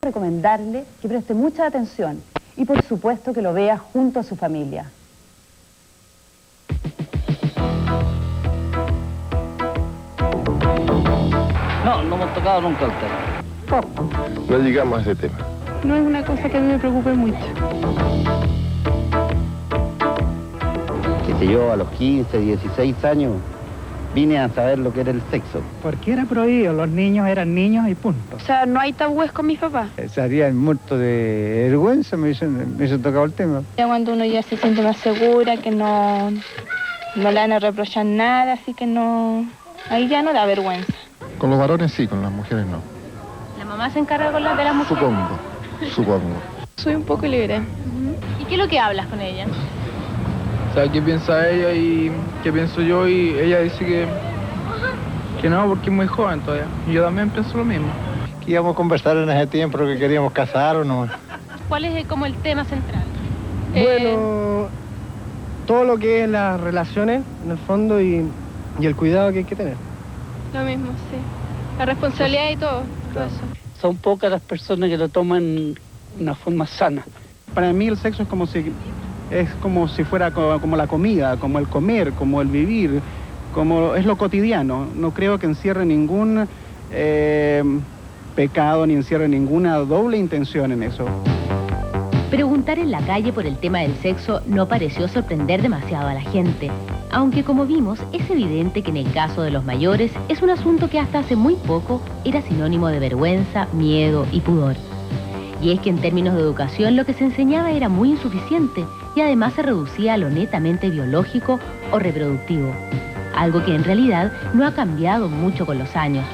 recomendarle que preste mucha atención y por supuesto que lo vea junto a su familia. No hemos tocado nunca el tema. Poco. No llegamos a ese tema. No es una cosa que a mí me preocupe mucho. Qué sé yo, a los 15, 16 años vine a saber lo que era el sexo. Porque era prohibido, los niños eran niños y punto. O sea, no hay tabúes con mis papás. Estarían muertos de vergüenza, me hubiesen tocado el tema. Ya cuando uno ya se siente más segura, que no le van a reprochar nada, así que no... Ahí ya no da vergüenza. Con los varones sí, con las mujeres no. ¿La mamá se encarga con las de las mujeres? Supongo. Soy un poco libre. ¿Y qué es lo que hablas con ella? O sea, qué piensa ella y qué pienso yo, y ella dice que no, porque es muy joven todavía. Y yo también pienso lo mismo. Que íbamos a conversar en ese tiempo que queríamos casar o no. ¿Cuál es como el tema central? Bueno, todo lo que es las relaciones, en el fondo, y el cuidado que hay que tener. Lo mismo, sí. La responsabilidad y todo eso. Son pocas las personas que lo toman de una forma sana. Para mí el sexo es como si fuera como la comida, como el comer, como el vivir, como es lo cotidiano. No creo que encierre ningún pecado ni encierre ninguna doble intención en eso. Preguntar en la calle por el tema del sexo no pareció sorprender demasiado a la gente, aunque como vimos es evidente que en el caso de los mayores es un asunto que hasta hace muy poco era sinónimo de vergüenza, miedo y pudor. Y es que en términos de educación lo que se enseñaba era muy insuficiente y además se reducía a lo netamente biológico o reproductivo, algo que en realidad no ha cambiado mucho con los años.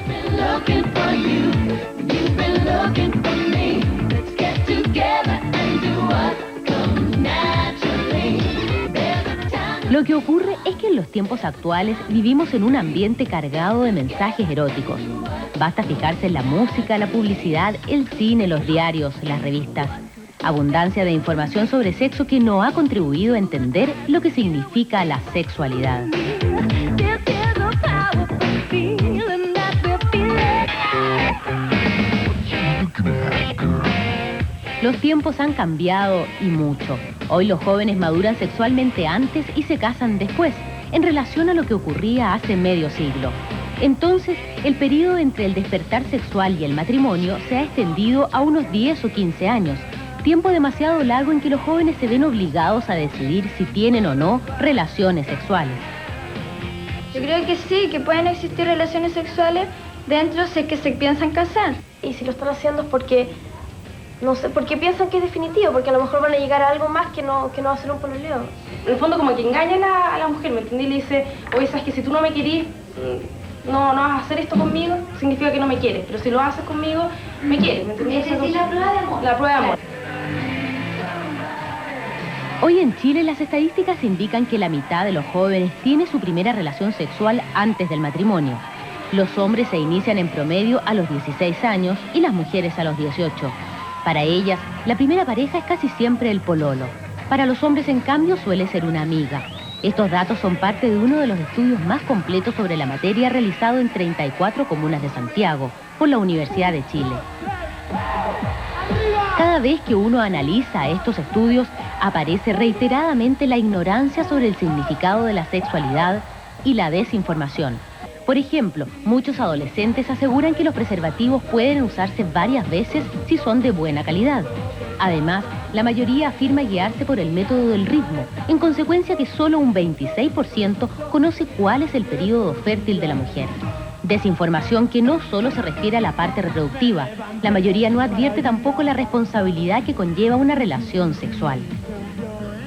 Lo que ocurre es que en los tiempos actuales vivimos en un ambiente cargado de mensajes eróticos. Basta fijarse en la música, la publicidad, el cine, los diarios, las revistas. Abundancia de información sobre sexo que no ha contribuido a entender lo que significa la sexualidad. Los tiempos han cambiado y mucho. Hoy los jóvenes maduran sexualmente antes y se casan después, en relación a lo que ocurría hace medio siglo. Entonces, el periodo entre el despertar sexual y el matrimonio se ha extendido a unos 10 o 15 años, tiempo demasiado largo en que los jóvenes se ven obligados a decidir si tienen o no relaciones sexuales. Yo creo que sí, que pueden existir relaciones sexuales dentro de que se piensan casar. Y si lo están haciendo es porque, no sé, porque piensan que es definitivo, porque a lo mejor van a llegar a algo más que no va a ser un pololeo. En el fondo como que engañan a la mujer, ¿me entendí? Le dice, oye, sabes que si tú no me querís, no vas a hacer esto conmigo, significa que no me quieres. Pero si lo haces conmigo, me quieres, ¿me entendí? Es decir, la prueba de amor. La prueba de amor. Hoy en Chile las estadísticas indican que la mitad de los jóvenes tiene su primera relación sexual antes del matrimonio. Los hombres se inician en promedio a los 16 años y las mujeres a los 18. Para ellas, la primera pareja es casi siempre el pololo. Para los hombres, en cambio, suele ser una amiga. Estos datos son parte de uno de los estudios más completos sobre la materia realizado en 34 comunas de Santiago por la Universidad de Chile. Cada vez que uno analiza estos estudios, aparece reiteradamente la ignorancia sobre el significado de la sexualidad y la desinformación. Por ejemplo, muchos adolescentes aseguran que los preservativos pueden usarse varias veces si son de buena calidad. Además, la mayoría afirma guiarse por el método del ritmo, en consecuencia que solo un 26% conoce cuál es el período fértil de la mujer. Desinformación que no solo se refiere a la parte reproductiva, la mayoría no advierte tampoco la responsabilidad que conlleva una relación sexual.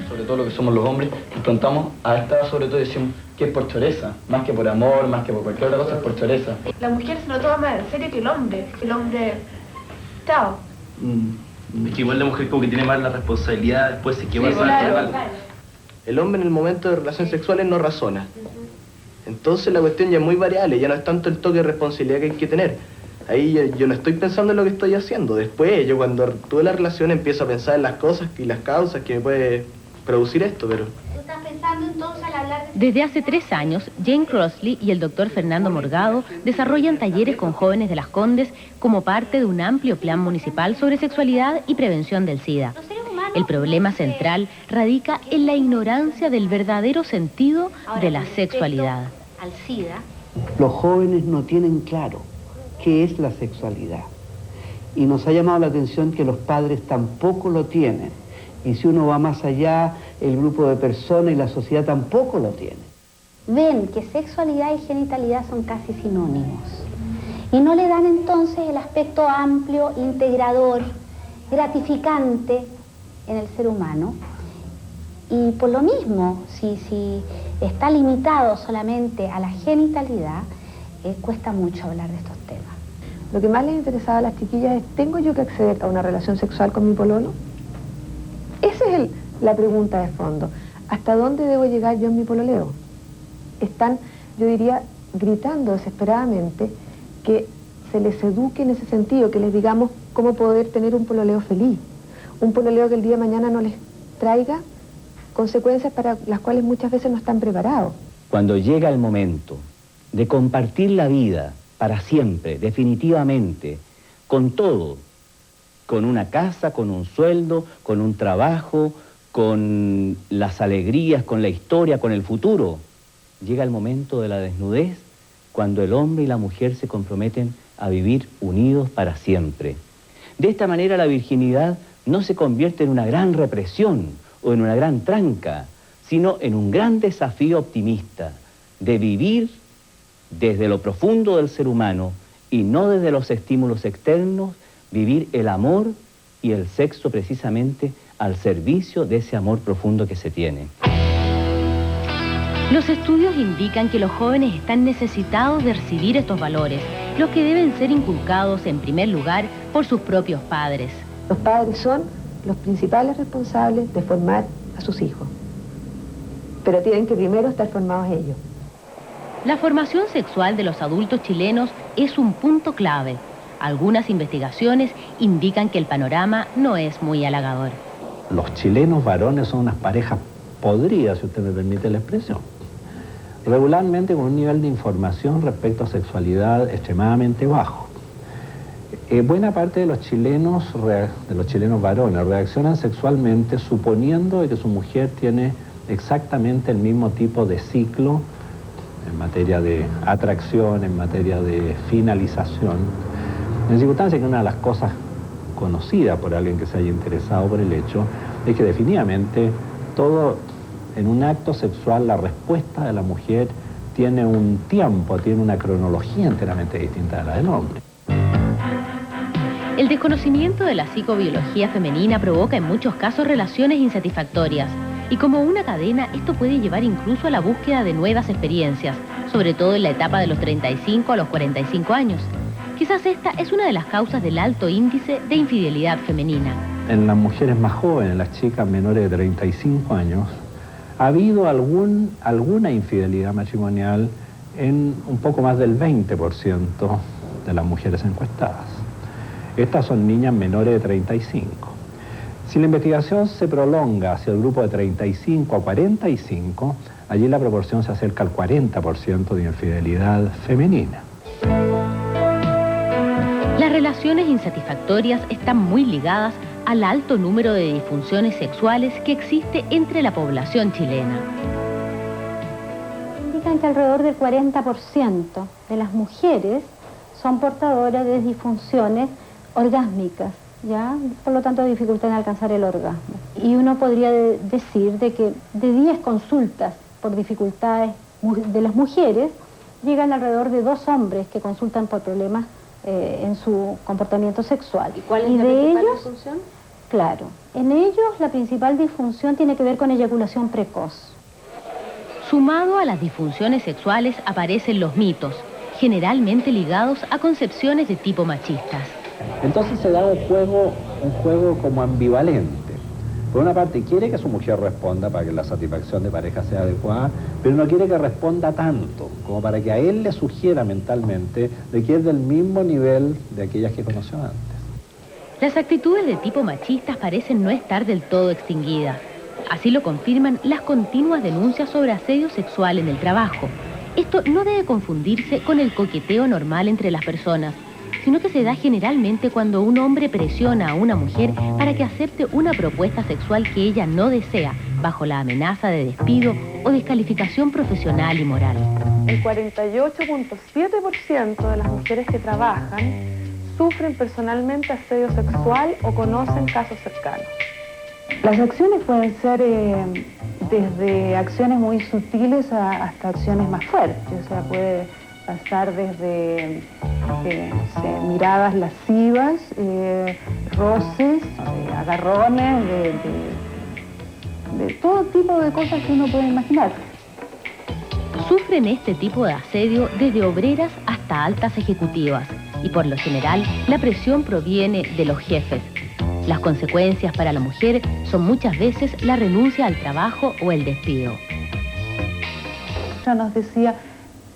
Sobre todo lo que somos los hombres, nos preguntamos a esta edad, sobre todo decimos que es por choreza, más que por amor, más que por cualquier otra cosa, es por choreza. La mujer se lo toma más en serio que el hombre. El hombre... Chao. Es que igual la mujer como que tiene más la responsabilidad después de que va a salir mal. El hombre en el momento de relaciones sexuales no razona. Entonces la cuestión ya es muy variable, ya no es tanto el toque de responsabilidad que hay que tener. Ahí yo no estoy pensando en lo que estoy haciendo. Después, yo cuando tuve la relación empiezo a pensar en las cosas y las causas que me puede producir esto, pero estás pensando entonces al hablar de... Desde hace 3 años, Jane Crossley y el doctor Fernando Morgado desarrollan talleres con jóvenes de Las Condes como parte de un amplio plan municipal sobre sexualidad y prevención del SIDA. El problema central radica en la ignorancia del verdadero sentido de la sexualidad. Al SIDA. Los jóvenes no tienen claro qué es la sexualidad. Y nos ha llamado la atención que los padres tampoco lo tienen. Y si uno va más allá, el grupo de personas y la sociedad tampoco lo tiene. Ven que sexualidad y genitalidad son casi sinónimos. Y no le dan entonces el aspecto amplio, integrador, gratificante en el ser humano. Y por lo mismo, si está limitado solamente a la genitalidad, cuesta mucho hablar de estos temas. Lo que más les interesaba a las chiquillas es, ¿tengo yo que acceder a una relación sexual con mi pololo? Esa es la pregunta de fondo. ¿Hasta dónde debo llegar yo en mi pololeo? Están, yo diría, gritando desesperadamente que se les eduque en ese sentido, que les digamos cómo poder tener un pololeo feliz. Un pololeo que el día de mañana no les traiga consecuencias para las cuales muchas veces no están preparados. Cuando llega el momento de compartir la vida para siempre, definitivamente, con todo, con una casa, con un sueldo, con un trabajo, con las alegrías, con la historia, con el futuro, llega el momento de la desnudez, cuando el hombre y la mujer se comprometen a vivir unidos para siempre. De esta manera la virginidad no se convierte en una gran represión o en una gran tranca, sino en un gran desafío optimista de vivir desde lo profundo del ser humano y no desde los estímulos externos, vivir el amor y el sexo precisamente al servicio de ese amor profundo que se tiene. Los estudios indican que los jóvenes están necesitados de recibir estos valores, los que deben ser inculcados en primer lugar por sus propios padres. Los padres son los principales responsables de formar a sus hijos, pero tienen que primero estar formados ellos. La formación sexual de los adultos chilenos es un punto clave. Algunas investigaciones indican que el panorama no es muy halagador. Los chilenos varones son unas parejas podridas, si usted me permite la expresión. Regularmente con un nivel de información respecto a sexualidad extremadamente bajo. Buena parte de los chilenos varones reaccionan sexualmente suponiendo que su mujer tiene exactamente el mismo tipo de ciclo en materia de atracción, en materia de finalización. En circunstancia que una de las cosas conocidas por alguien que se haya interesado por el hecho es que definitivamente todo en un acto sexual la respuesta de la mujer tiene un tiempo, tiene una cronología enteramente distinta de la del hombre. El desconocimiento de la psicobiología femenina provoca en muchos casos relaciones insatisfactorias. Y como una cadena, esto puede llevar incluso a la búsqueda de nuevas experiencias, sobre todo en la etapa de los 35 a los 45 años. Quizás esta es una de las causas del alto índice de infidelidad femenina. En las mujeres más jóvenes, las chicas menores de 35 años, ha habido alguna infidelidad matrimonial en un poco más del 20% de las mujeres encuestadas. Estas son niñas menores de 35. Si la investigación se prolonga hacia el grupo de 35 a 45, allí la proporción se acerca al 40% de infidelidad femenina. Las relaciones insatisfactorias están muy ligadas al alto número de disfunciones sexuales que existe entre la población chilena. Indican que alrededor del 40% de las mujeres son portadoras de disfunciones orgásmicas, ¿ya? Por lo tanto, dificultad en alcanzar el orgasmo. Y uno podría decir de que de 10 consultas por dificultades de las mujeres, llegan alrededor de 2 hombres que consultan por problemas en su comportamiento sexual. ¿Y cuál es la principal disfunción? Claro, en ellos la principal disfunción tiene que ver con eyaculación precoz. Sumado a las disfunciones sexuales aparecen los mitos, generalmente ligados a concepciones de tipo machistas. Entonces se da un juego como ambivalente. Por una parte quiere que su mujer responda para que la satisfacción de pareja sea adecuada, pero no quiere que responda tanto, como para que a él le sugiera mentalmente de que es del mismo nivel de aquellas que conoció antes. Las actitudes de tipo machistas parecen no estar del todo extinguidas. Así lo confirman las continuas denuncias sobre asedio sexual en el trabajo. Esto no debe confundirse con el coqueteo normal entre las personas, sino que se da generalmente cuando un hombre presiona a una mujer para que acepte una propuesta sexual que ella no desea, bajo la amenaza de despido o descalificación profesional y moral. El 48.7% de las mujeres que trabajan sufren personalmente asedio sexual o conocen casos cercanos. Las acciones pueden ser desde acciones muy sutiles hasta acciones más fuertes, o sea, puede pasar desde miradas lascivas, roces, agarrones, de todo tipo de cosas que uno puede imaginar. Sufren este tipo de asedio desde obreras hasta altas ejecutivas y por lo general la presión proviene de los jefes. Las consecuencias para la mujer son muchas veces la renuncia al trabajo o el despido. Ya nos decía,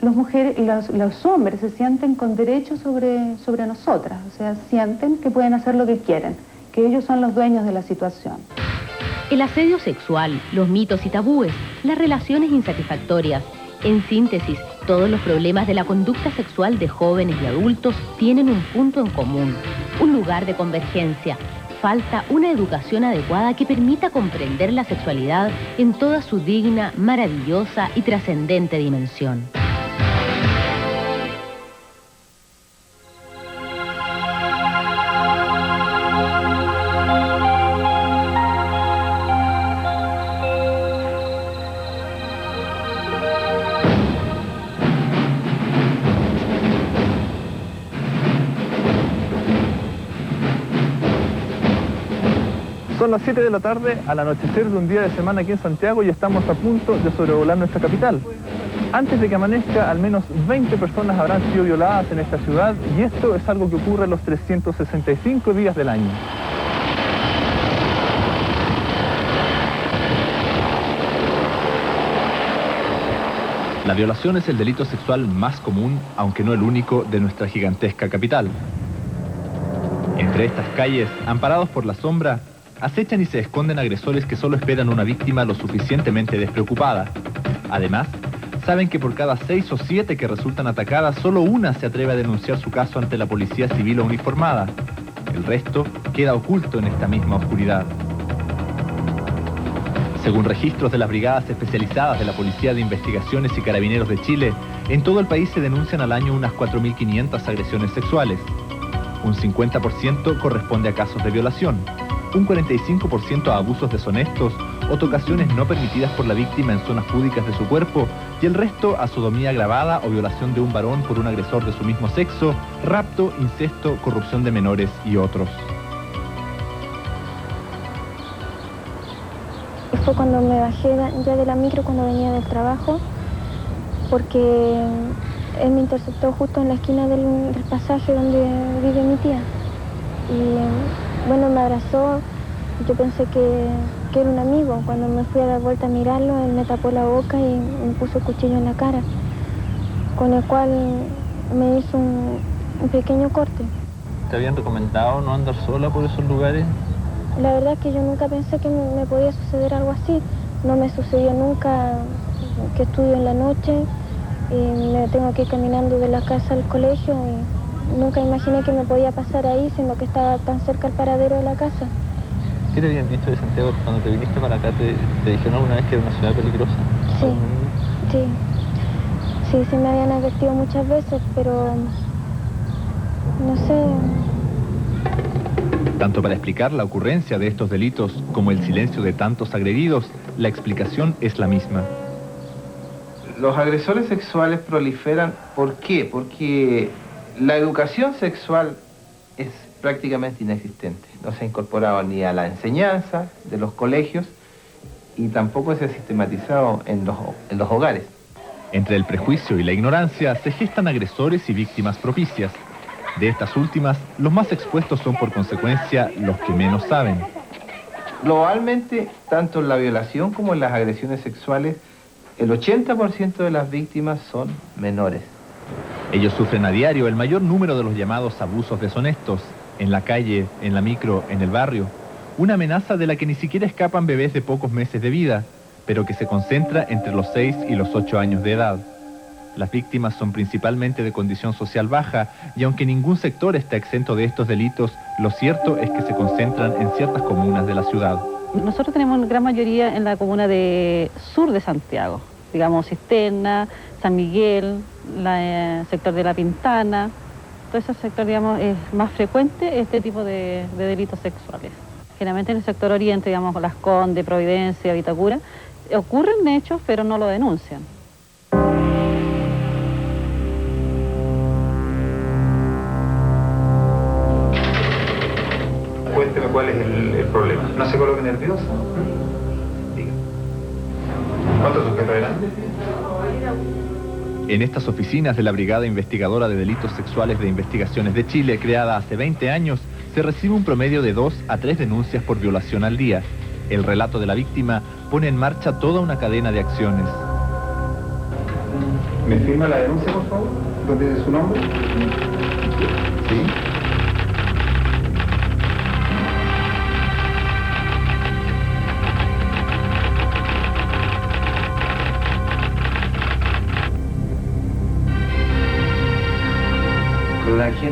los hombres se sienten con derechos sobre nosotras, o sea, sienten que pueden hacer lo que quieren, que ellos son los dueños de la situación. El asedio sexual, los mitos y tabúes, las relaciones insatisfactorias, en síntesis, todos los problemas de la conducta sexual de jóvenes y adultos tienen un punto en común, un lugar de convergencia. Falta una educación adecuada que permita comprender la sexualidad en toda su digna, maravillosa y trascendente dimensión. Son las 7 de la tarde, al anochecer de un día de semana aquí en Santiago, y estamos a punto de sobrevolar nuestra capital. Antes de que amanezca, al menos 20 personas habrán sido violadas en esta ciudad, y esto es algo que ocurre los 365 días del año. La violación es el delito sexual más común, aunque no el único, de nuestra gigantesca capital. Entre estas calles, amparados por la sombra, acechan y se esconden agresores que solo esperan una víctima lo suficientemente despreocupada. Además, saben que por cada 6 o 7 que resultan atacadas, solo una se atreve a denunciar su caso ante la policía civil o uniformada. El resto queda oculto en esta misma oscuridad. Según registros de las brigadas especializadas de la Policía de Investigaciones y Carabineros de Chile, en todo el país se denuncian al año unas 4.500 agresiones sexuales. Un 50% corresponde a casos de violación, un 45% a abusos deshonestos o tocaciones no permitidas por la víctima en zonas públicas de su cuerpo, y el resto a sodomía agravada o violación de un varón por un agresor de su mismo sexo, rapto, incesto, corrupción de menores y otros. Fue cuando me bajé ya de la micro, cuando venía del trabajo, porque él me interceptó justo en la esquina del pasaje donde vive mi tía. Y bueno, me abrazó, yo pensé que era un amigo. Cuando me fui a dar vuelta a mirarlo, él me tapó la boca y me puso el cuchillo en la cara, con el cual me hizo un pequeño corte. ¿Te habían recomendado no andar sola por esos lugares? La verdad es que yo nunca pensé que me podía suceder algo así. No me sucedió nunca que estudio en la noche y me tengo que ir caminando de la casa al colegio. Y nunca imaginé que me podía pasar ahí, siendo que estaba tan cerca al paradero de la casa. ¿Qué te habían dicho de Santiago cuando te viniste para acá? ¿Te dijeron alguna vez que era una ciudad peligrosa? Sí, me habían advertido muchas veces, pero no sé. Tanto para explicar la ocurrencia de estos delitos como el silencio de tantos agredidos, la explicación es la misma. Los agresores sexuales proliferan. ¿Por qué? Porque la educación sexual es prácticamente inexistente. No se ha incorporado ni a la enseñanza de los colegios y tampoco se ha sistematizado en los hogares. Entre el prejuicio y la ignorancia se gestan agresores y víctimas propicias. De estas últimas, los más expuestos son por consecuencia los que menos saben. Globalmente, tanto en la violación como en las agresiones sexuales, el 80% de las víctimas son menores. Ellos sufren a diario el mayor número de los llamados abusos deshonestos, en la calle, en la micro, en el barrio, una amenaza de la que ni siquiera escapan bebés de pocos meses de vida, pero que se concentra entre los 6 y los 8 años de edad. Las víctimas son principalmente de condición social baja y aunque ningún sector está exento de estos delitos, lo cierto es que se concentran en ciertas comunas de la ciudad. Nosotros tenemos gran mayoría en la comuna de sur de Santiago, digamos Cisterna, San Miguel, el sector de La Pintana. Todo ese sector, digamos, es más frecuente este tipo de delitos sexuales. Generalmente en el sector oriente, digamos, Las Condes, Providencia, Vitacura, ocurren hechos pero no lo denuncian. Cuénteme cuál es el problema. ¿No se coloque nervioso? Diga. ¿Cuántos sujetos eran? En estas oficinas de la Brigada Investigadora de Delitos Sexuales de Investigaciones de Chile, creada hace 20 años, se recibe un promedio de 2 a 3 denuncias por violación al día. El relato de la víctima pone en marcha toda una cadena de acciones. ¿Me firma la denuncia, por favor? ¿Dónde tiene su nombre? Sí.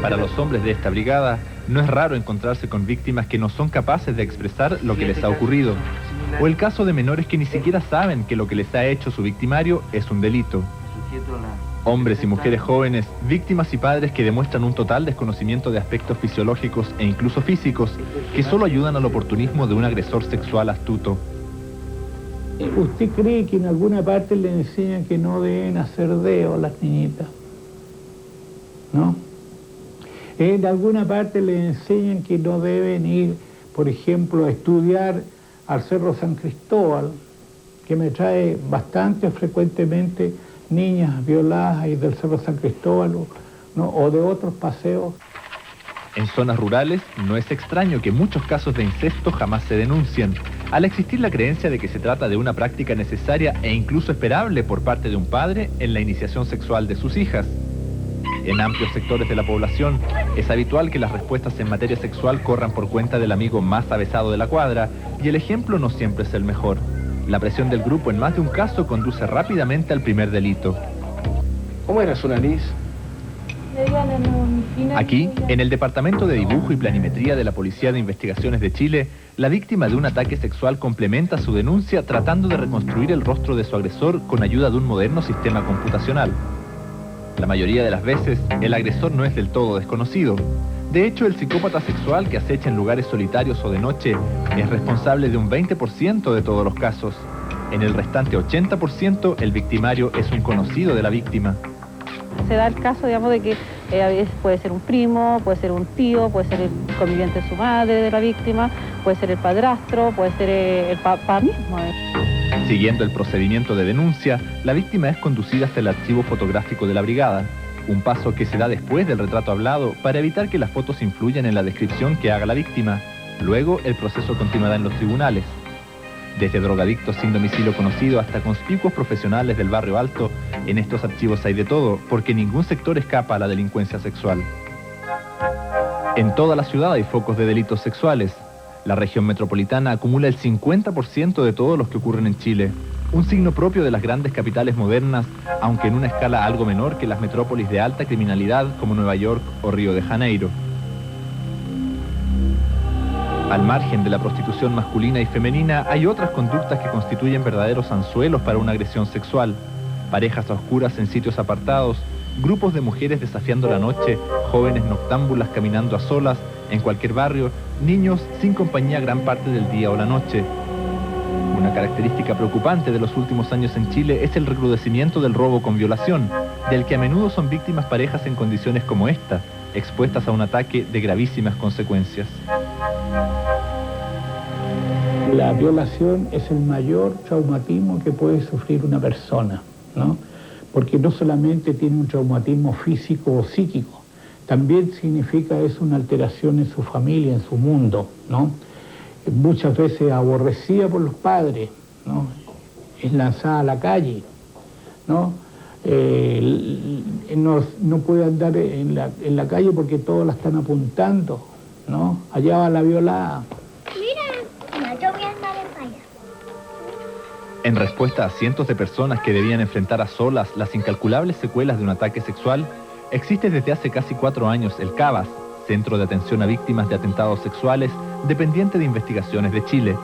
Para los hombres de esta brigada, no es raro encontrarse con víctimas que no son capaces de expresar lo que les ha ocurrido, o el caso de menores que ni siquiera saben que lo que les ha hecho su victimario es un delito. Hombres y mujeres jóvenes, víctimas y padres que demuestran un total desconocimiento de aspectos fisiológicos e incluso físicos que solo ayudan al oportunismo de un agresor sexual astuto. ¿Usted cree que en alguna parte le enseñan que no deben hacer dedo a las niñitas? ¿No? En alguna parte le enseñan que no deben ir, por ejemplo, a estudiar al Cerro San Cristóbal, que me trae bastante frecuentemente niñas violadas ahí del Cerro San Cristóbal, ¿no? O de otros paseos. En zonas rurales no es extraño que muchos casos de incesto jamás se denuncien, al existir la creencia de que se trata de una práctica necesaria e incluso esperable por parte de un padre en la iniciación sexual de sus hijas. En amplios sectores de la población es habitual que las respuestas en materia sexual corran por cuenta del amigo más avesado de la cuadra y el ejemplo no siempre es el mejor. La presión del grupo en más de un caso conduce rápidamente al primer delito. ¿Cómo era su nariz? Aquí, en el Departamento de Dibujo y Planimetría de la Policía de Investigaciones de Chile, la víctima de un ataque sexual complementa su denuncia tratando de reconstruir el rostro de su agresor con ayuda de un moderno sistema computacional. La mayoría de las veces, el agresor no es del todo desconocido. De hecho, el psicópata sexual que acecha en lugares solitarios o de noche es responsable de un 20% de todos los casos. En el restante 80%, el victimario es un conocido de la víctima. Se da el caso, digamos, de que a veces puede ser un primo, puede ser un tío, puede ser el conviviente de su madre de la víctima, puede ser el padrastro, puede ser el papá mismo. Siguiendo el procedimiento de denuncia, la víctima es conducida hasta el archivo fotográfico de la brigada, un paso que se da después del retrato hablado para evitar que las fotos influyan en la descripción que haga la víctima. Luego, el proceso continuará en los tribunales. Desde drogadictos sin domicilio conocido hasta conspicuos profesionales del barrio alto, en estos archivos hay de todo, porque ningún sector escapa a la delincuencia sexual. En toda la ciudad hay focos de delitos sexuales. La región metropolitana acumula el 50% de todos los que ocurren en Chile, un signo propio de las grandes capitales modernas, aunque en una escala algo menor que las metrópolis de alta criminalidad como Nueva York o Río de Janeiro. Al margen de la prostitución masculina y femenina, hay otras conductas que constituyen verdaderos anzuelos para una agresión sexual. Parejas a oscuras en sitios apartados, grupos de mujeres desafiando la noche, jóvenes noctámbulas caminando a solas, en cualquier barrio, niños sin compañía gran parte del día o la noche. Una característica preocupante de los últimos años en Chile es el recrudecimiento del robo con violación, del que a menudo son víctimas parejas en condiciones como esta, expuestas a un ataque de gravísimas consecuencias. La violación es el mayor traumatismo que puede sufrir una persona, ¿no? Porque no solamente tiene un traumatismo físico o psíquico, también significa eso una alteración en su familia, en su mundo, ¿no? Muchas veces aborrecida por los padres, ¿no? Es lanzada a la calle, ¿no? No puede andar en la calle porque todos la están apuntando, ¿no? Allá va la violada. Mira, En respuesta a cientos de personas que debían enfrentar a solas las incalculables secuelas de un ataque sexual, existe desde hace casi 4 años el CABAS, Centro de Atención a Víctimas de Atentados Sexuales, dependiente de Investigaciones de Chile.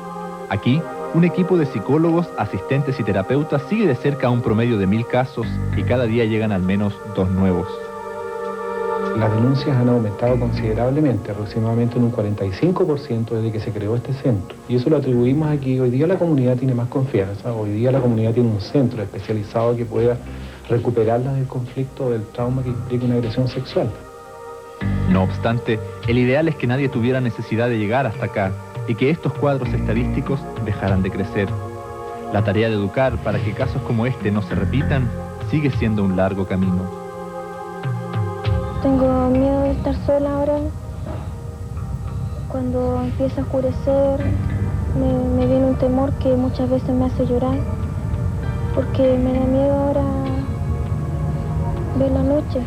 Aquí, un equipo de psicólogos, asistentes y terapeutas sigue de cerca un promedio de 1000 casos y cada día llegan al menos 2 nuevos. Las denuncias han aumentado considerablemente, aproximadamente en un 45% desde que se creó este centro. Y eso lo atribuimos aquí. Hoy día la comunidad tiene más confianza, hoy día la comunidad tiene un centro especializado que pueda recuperarla del conflicto, del trauma que implica una agresión sexual. No obstante, el ideal es que nadie tuviera necesidad de llegar hasta acá y que estos cuadros estadísticos dejaran de crecer. La tarea de educar para que casos como este no se repitan sigue siendo un largo camino. Tengo miedo de estar sola ahora. Cuando empieza a oscurecer, me viene un temor que muchas veces me hace llorar, porque me da miedo ahora ver la noche.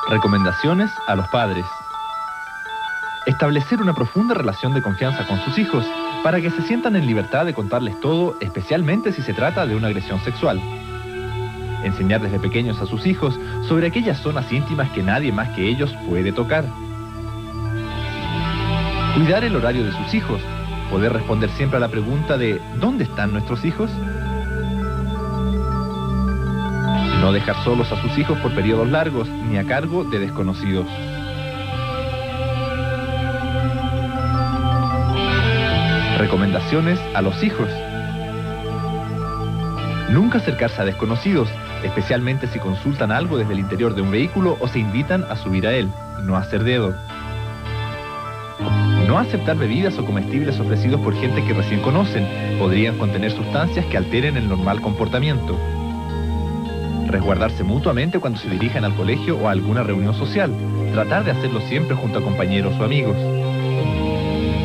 Recomendaciones a los padres. Establecer una profunda relación de confianza con sus hijos para que se sientan en libertad de contarles todo, especialmente si se trata de una agresión sexual. Enseñar desde pequeños a sus hijos sobre aquellas zonas íntimas que nadie más que ellos puede tocar. Cuidar el horario de sus hijos, poder responder siempre a la pregunta de ¿dónde están nuestros hijos? No dejar solos a sus hijos por periodos largos ni a cargo de desconocidos. Recomendaciones a los hijos. Nunca acercarse a desconocidos, especialmente si consultan algo desde el interior de un vehículo o se invitan a subir a él. No hacer dedo. No aceptar bebidas o comestibles ofrecidos por gente que recién conocen. Podrían contener sustancias que alteren el normal comportamiento. Resguardarse mutuamente cuando se dirijan al colegio o a alguna reunión social. Tratar de hacerlo siempre junto a compañeros o amigos.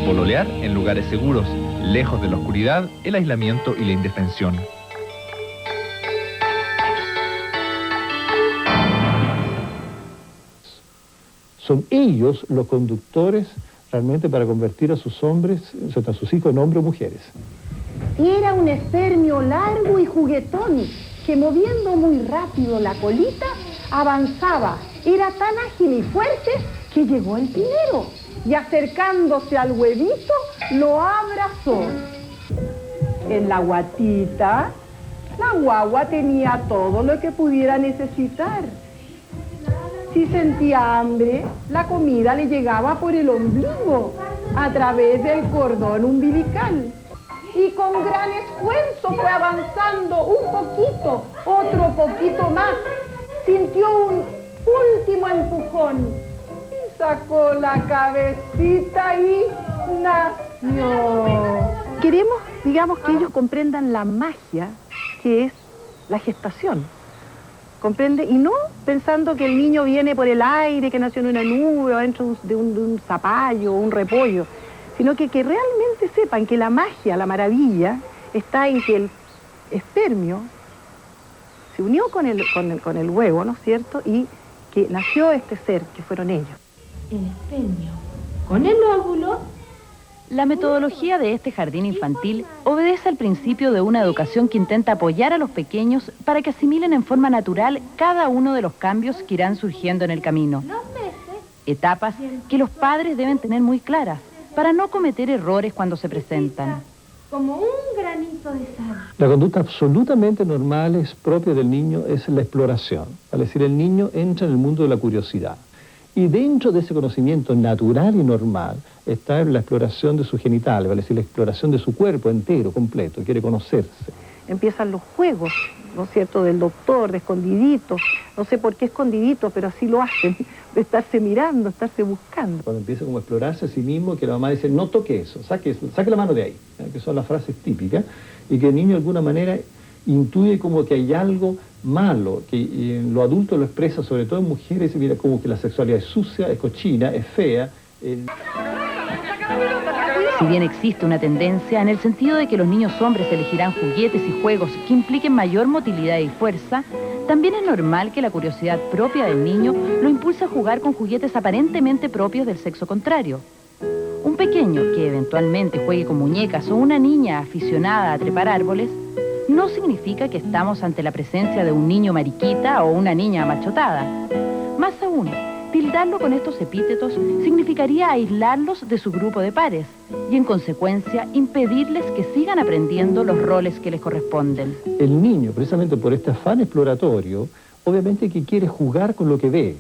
Pololear en lugares seguros, lejos de la oscuridad, el aislamiento y la indefensión. Son ellos los conductores realmente para convertir a sus hombres, a sus hijos en hombres o mujeres. Era un espermio largo y juguetón que moviendo muy rápido la colita avanzaba. Era tan ágil y fuerte que llegó el primero y acercándose al huevito lo abrazó. En la guatita, la guagua tenía todo lo que pudiera necesitar. Si sentía hambre, la comida le llegaba por el ombligo, a través del cordón umbilical. Y con gran esfuerzo fue avanzando un poquito, otro poquito más. Sintió un último empujón y sacó la cabecita y nació. Queremos, digamos, que ellos comprendan la magia que es la gestación. ¿Comprende? Y no pensando que el niño viene por el aire, que nació en una nube o dentro de un zapallo o un repollo, sino que realmente sepan que la magia, la maravilla, está en que el espermio se unió con el huevo, ¿no es cierto? Y que nació este ser, que fueron ellos. El espermio con el óvulo. La metodología de este jardín infantil obedece al principio de una educación que intenta apoyar a los pequeños para que asimilen en forma natural cada uno de los cambios que irán surgiendo en el camino. Etapas que los padres deben tener muy claras para no cometer errores cuando se presentan. Como un granito de sal. La conducta absolutamente normal es propia del niño, es la exploración. Es decir, el niño entra en el mundo de la curiosidad. Y dentro de ese conocimiento natural y normal está la exploración de sus genitales, vale decir, la exploración de su cuerpo entero, completo, quiere conocerse. Empiezan los juegos, ¿no es cierto?, del doctor, de escondidito. No sé por qué escondidito, pero así lo hacen, de estarse mirando, estarse buscando. Cuando empieza como a explorarse a sí mismo, que la mamá dice, no toque eso, saque la mano de ahí, que son las frases típicas, y que el niño de alguna manera intuye como que hay algo malo, que los adultos lo expresan, sobre todo en mujeres, y mira como que la sexualidad es sucia, es cochina, es fea. Si bien existe una tendencia en el sentido de que los niños hombres elegirán juguetes y juegos que impliquen mayor motilidad y fuerza, también es normal que la curiosidad propia del niño lo impulse a jugar con juguetes aparentemente propios del sexo contrario. Un pequeño que eventualmente juegue con muñecas o una niña aficionada a trepar árboles no significa que estamos ante la presencia de un niño mariquita o una niña amachotada. Más aún, tildarlo con estos epítetos significaría aislarlos de su grupo de pares y, en consecuencia, impedirles que sigan aprendiendo los roles que les corresponden. El niño, precisamente por este afán exploratorio, obviamente que quiere jugar con lo que ve,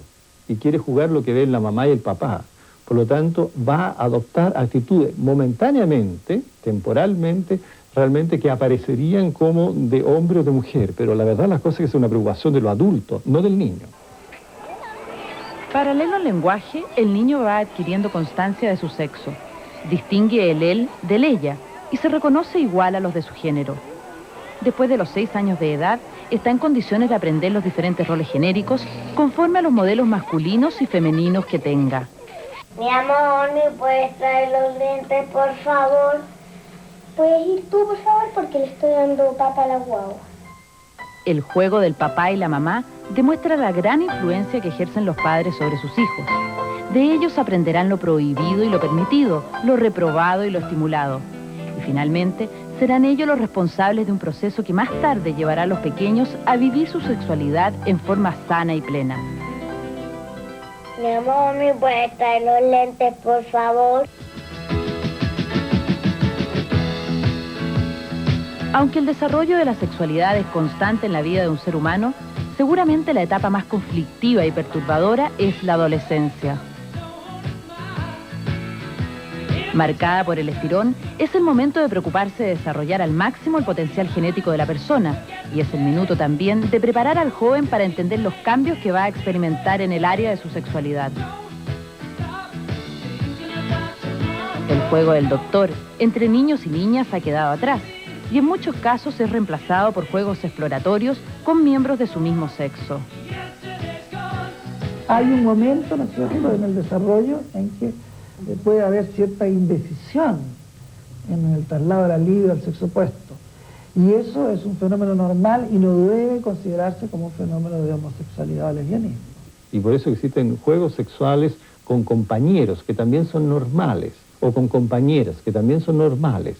y quiere jugar lo que ve en la mamá y el papá. Por lo tanto, va a adoptar actitudes momentáneamente, temporalmente, realmente que aparecerían como de hombre o de mujer. Pero la verdad las cosas es que es una preocupación de los adultos, no del niño. Paralelo al lenguaje, el niño va adquiriendo constancia de su sexo. Distingue el él del ella y se reconoce igual a los de su género. Después de los 6 años de edad, está en condiciones de aprender los diferentes roles genéricos conforme a los modelos masculinos y femeninos que tenga. Mi amor, ¿me puedes traer los lentes, por favor? ¿Puedes ir tú, por favor? Porque le estoy dando papa a la guagua. El juego del papá y la mamá demuestra la gran influencia que ejercen los padres sobre sus hijos. De ellos aprenderán lo prohibido y lo permitido, lo reprobado y lo estimulado. Y finalmente, serán ellos los responsables de un proceso que más tarde llevará a los pequeños a vivir su sexualidad en forma sana y plena. Mi amor, ¿me puedes traer los lentes, por favor? Aunque el desarrollo de la sexualidad es constante en la vida de un ser humano, seguramente la etapa más conflictiva y perturbadora es la adolescencia. Marcada por el estirón, es el momento de preocuparse de desarrollar al máximo el potencial genético de la persona, y es el minuto también de preparar al joven para entender los cambios que va a experimentar en el área de su sexualidad. El juego del doctor entre niños y niñas ha quedado atrás, y en muchos casos es reemplazado por juegos exploratorios con miembros de su mismo sexo. Hay un momento, ¿no es cierto?, en el desarrollo en que puede haber cierta indecisión en el traslado de la libido al sexo opuesto. Y eso es un fenómeno normal y no debe considerarse como un fenómeno de homosexualidad o lesbianismo. Y por eso existen juegos sexuales con compañeros que también son normales, o con compañeras que también son normales.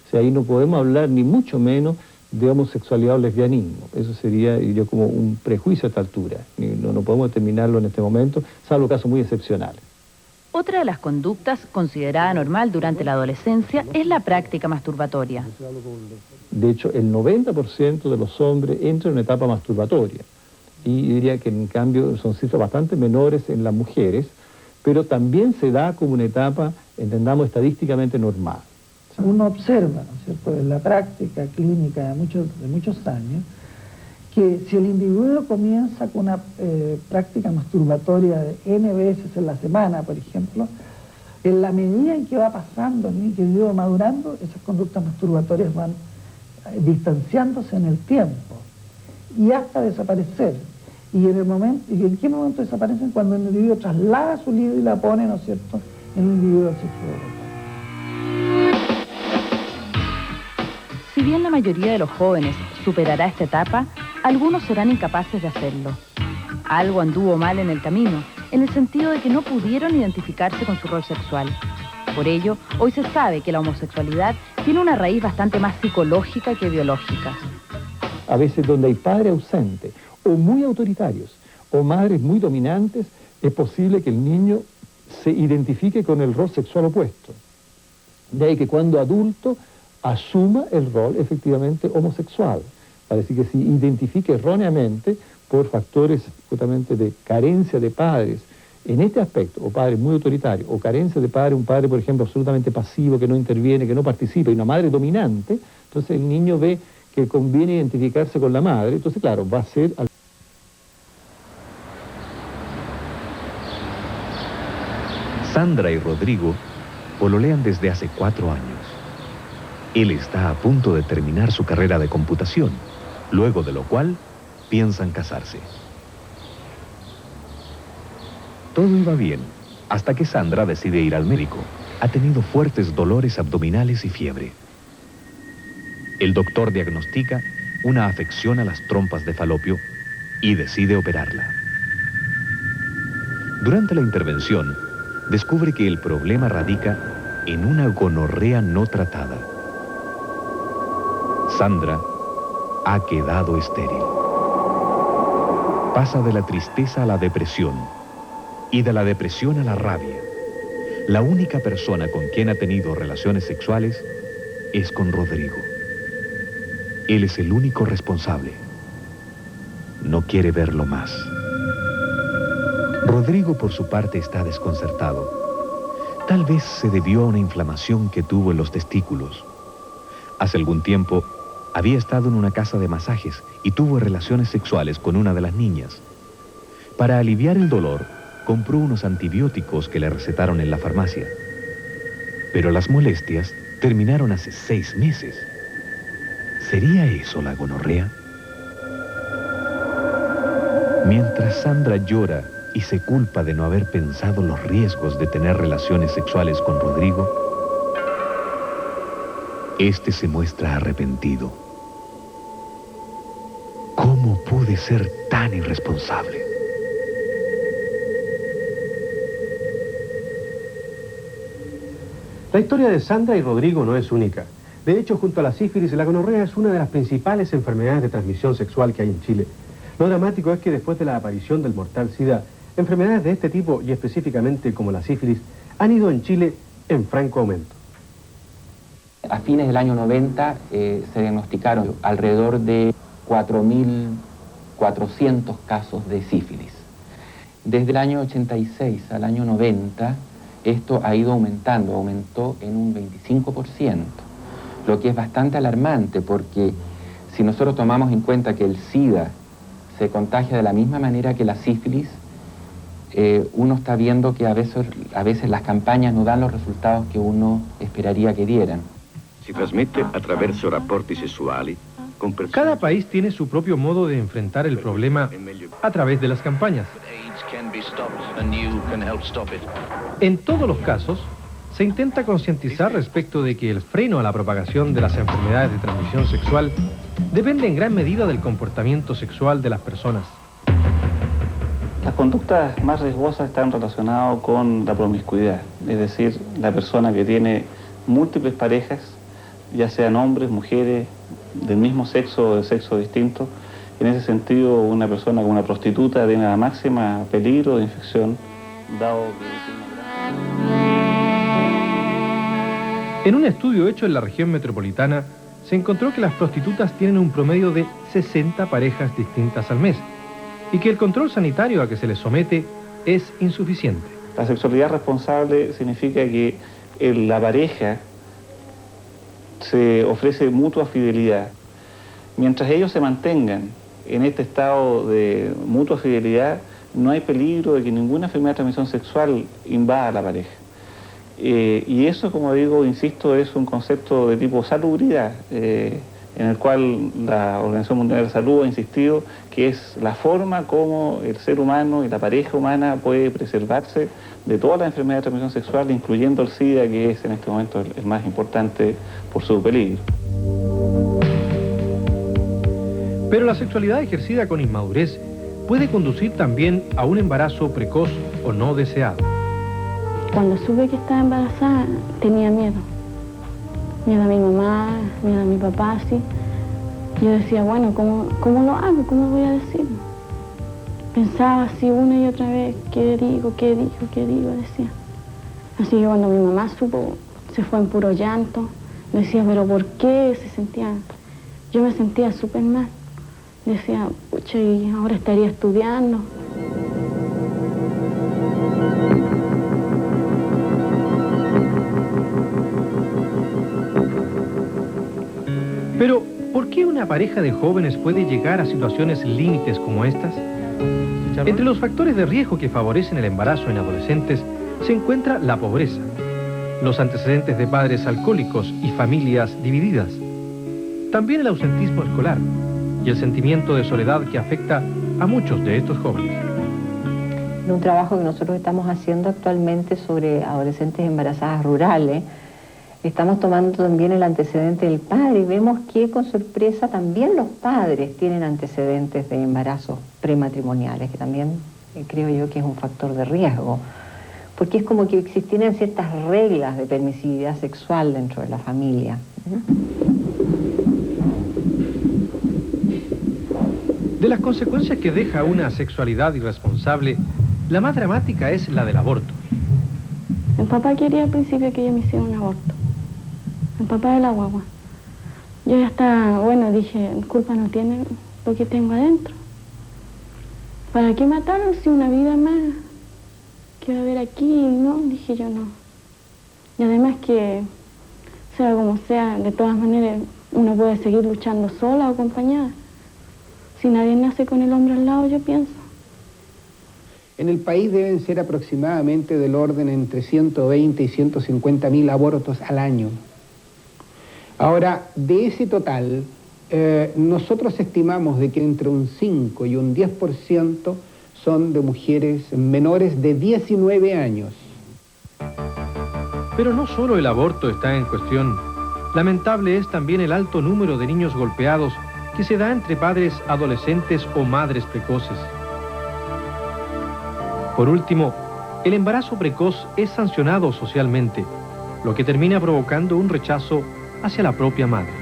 O sea, ahí no podemos hablar ni mucho menos de homosexualidad o lesbianismo. Eso sería, yo, como un prejuicio a esta altura. No podemos determinarlo en este momento, salvo casos muy excepcionales. Otra de las conductas considerada normal durante la adolescencia es la práctica masturbatoria. De hecho, el 90% de los hombres entran en una etapa masturbatoria. Y yo diría que en cambio son cifras bastante menores en las mujeres, pero también se da como una etapa, entendamos, estadísticamente normal. Uno observa, ¿no es cierto?, en la práctica clínica de muchos años, que si el individuo comienza con una práctica masturbatoria de N veces en la semana, por ejemplo, en la medida en que va pasando el individuo madurando, esas conductas masturbatorias van distanciándose en el tiempo y hasta desaparecer. ¿Y en qué momento desaparecen? Cuando el individuo traslada su libido y la pone, ¿no es cierto?, en un individuo sexual. Si bien la mayoría de los jóvenes superará esta etapa, algunos serán incapaces de hacerlo. Algo anduvo mal en el camino, en el sentido de que no pudieron identificarse con su rol sexual. Por ello, hoy se sabe que la homosexualidad tiene una raíz bastante más psicológica que biológica. A veces donde hay padres ausentes, o muy autoritarios, o madres muy dominantes, es posible que el niño se identifique con el rol sexual opuesto. De ahí que cuando adulto asuma el rol efectivamente homosexual. Es decir, que se identifique erróneamente por factores justamente de carencia de padres en este aspecto, o padres muy autoritarios, o carencia de padre, un padre, por ejemplo, absolutamente pasivo, que no interviene, que no participa, y una madre dominante, entonces el niño ve que conviene identificarse con la madre, entonces claro, va a ser... Sandra y Rodrigo pololean desde hace 4 años. Él está a punto de terminar su carrera de computación, luego de lo cual piensan casarse. Todo iba bien, hasta que Sandra decide ir al médico. ha tenido fuertes dolores abdominales y fiebre. El doctor diagnostica una afección a las trompas de falopio y decide operarla. Durante la intervención, descubre que el problema radica en una gonorrea no tratada. Sandra ha quedado estéril. Pasa de la tristeza a la depresión y de la depresión a la rabia. La única persona con quien ha tenido relaciones sexuales es con Rodrigo. Él es el único responsable. No quiere verlo más. Rodrigo, por su parte, está desconcertado. Tal vez se debió a una inflamación que tuvo en los testículos. Hace algún tiempo había estado en una casa de masajes y tuvo relaciones sexuales con una de las niñas. Para aliviar el dolor, compró unos antibióticos que le recetaron en la farmacia. Pero las molestias terminaron hace 6 meses. ¿Sería eso la gonorrea? Mientras Sandra llora y se culpa de no haber pensado los riesgos de tener relaciones sexuales con Rodrigo, este se muestra arrepentido. ¿Cómo pude ser tan irresponsable? La historia de Sandra y Rodrigo no es única. De hecho, junto a la sífilis, la gonorrea es una de las principales enfermedades de transmisión sexual que hay en Chile. Lo dramático es que después de la aparición del mortal SIDA, enfermedades de este tipo, y específicamente como la sífilis, han ido en Chile en franco aumento. A fines del año 90 se diagnosticaron alrededor de 4.400 casos de sífilis. Desde el año 86 al año 90, esto ha ido aumentando, aumentó en un 25%, lo que es bastante alarmante porque si nosotros tomamos en cuenta que el SIDA se contagia de la misma manera que la sífilis, uno está viendo que a veces las campañas no dan los resultados que uno esperaría que dieran. Si trasmette attraverso rapporti sessuali con persone. Cada país tiene su propio modo de enfrentar el problema a través de las campañas. En todos los casos, se intenta concientizar respecto de que el freno a la propagación de las enfermedades de transmisión sexual depende en gran medida del comportamiento sexual de las personas. Las conductas más riesgosas están relacionadas con la promiscuidad, es decir, la persona que tiene múltiples parejas, ya sean hombres, mujeres, del mismo sexo o de sexo distinto. En ese sentido, una persona como una prostituta tiene la máxima peligro de infección, dado que... En un estudio hecho en la región metropolitana, se encontró que las prostitutas tienen un promedio de 60 parejas distintas al mes y que el control sanitario a que se les somete es insuficiente. La sexualidad responsable significa que la pareja se ofrece mutua fidelidad. Mientras ellos se mantengan en este estado de mutua fidelidad, no hay peligro de que ninguna enfermedad de transmisión sexual invada a la pareja. Y eso, como digo, insisto, es un concepto de tipo salubridad, en el cual la Organización Mundial de la Salud ha insistido que es la forma como el ser humano y la pareja humana puede preservarse de todas las enfermedades de transmisión sexual, incluyendo el SIDA, que es en este momento el más importante por su peligro. Pero la sexualidad ejercida con inmadurez puede conducir también a un embarazo precoz o no deseado. Cuando supe que estaba embarazada, tenía miedo. Miedo a mi mamá, miedo a mi papá, sí. Yo decía, bueno, ¿cómo lo hago? ¿Cómo voy a decir? Pensaba así una y otra vez, ¿qué digo? Decía. Así que cuando mi mamá supo, se fue en puro llanto. Decía, ¿pero por qué? Yo me sentía súper mal. Decía, pucha, y ahora estaría estudiando. Pero, ¿por qué una pareja de jóvenes puede llegar a situaciones límites como estas? Entre los factores de riesgo que favorecen el embarazo en adolescentes se encuentra la pobreza, los antecedentes de padres alcohólicos y familias divididas, también el ausentismo escolar y el sentimiento de soledad que afecta a muchos de estos jóvenes. En un trabajo que nosotros estamos haciendo actualmente sobre adolescentes embarazadas rurales, estamos tomando también el antecedente del padre y vemos que con sorpresa también los padres tienen antecedentes de embarazos prematrimoniales, que también creo yo que es un factor de riesgo, porque es como que existieran ciertas reglas de permisividad sexual dentro de la familia. De las consecuencias que deja una sexualidad irresponsable, la más dramática es la del aborto. El papá quería al principio que yo me hiciera un aborto. El papá de la guagua. Yo ya estaba, bueno, dije, culpa no tiene lo que tengo adentro. ¿Para qué matarlo si una vida más que va a haber aquí? No, dije yo no. Y además que, sea como sea, de todas maneras uno puede seguir luchando sola o acompañada. Si nadie nace con el hombre al lado, yo pienso. En el país deben ser aproximadamente del orden entre 120 y 150.000 abortos al año. Ahora, de ese total, nosotros estimamos de que entre un 5 y un 10% son de mujeres menores de 19 años. Pero no solo el aborto está en cuestión. Lamentable es también el alto número de niños golpeados que se da entre padres adolescentes o madres precoces. Por último, el embarazo precoz es sancionado socialmente, lo que termina provocando un rechazo hacia la propia madre.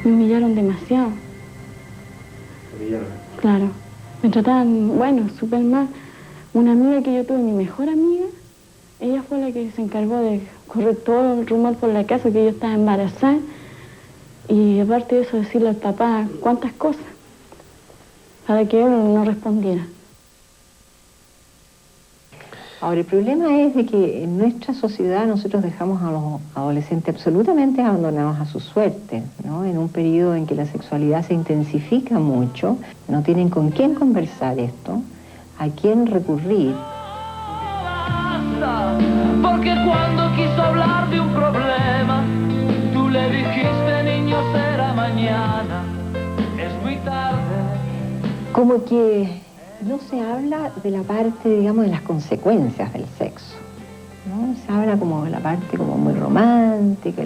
Me humillaron demasiado. Claro. Me trataban, bueno, súper mal. Una amiga que yo tuve, mi mejor amiga, ella fue la que se encargó de correr todo el rumor por la casa que yo estaba embarazada. Y aparte de eso, decirle al papá cuántas cosas para que él no respondiera. Ahora, el problema es de que en nuestra sociedad nosotros dejamos a los adolescentes absolutamente abandonados a su suerte, ¿no? En un periodo en que la sexualidad se intensifica mucho, no tienen con quién conversar esto, a quién recurrir. Porque cuando quiso hablar de un problema, tú le dijiste, niño, será mañana, es muy tarde. Como que no se habla de la parte, digamos, de las consecuencias del sexo, ¿no? Se habla como de la parte como muy romántica,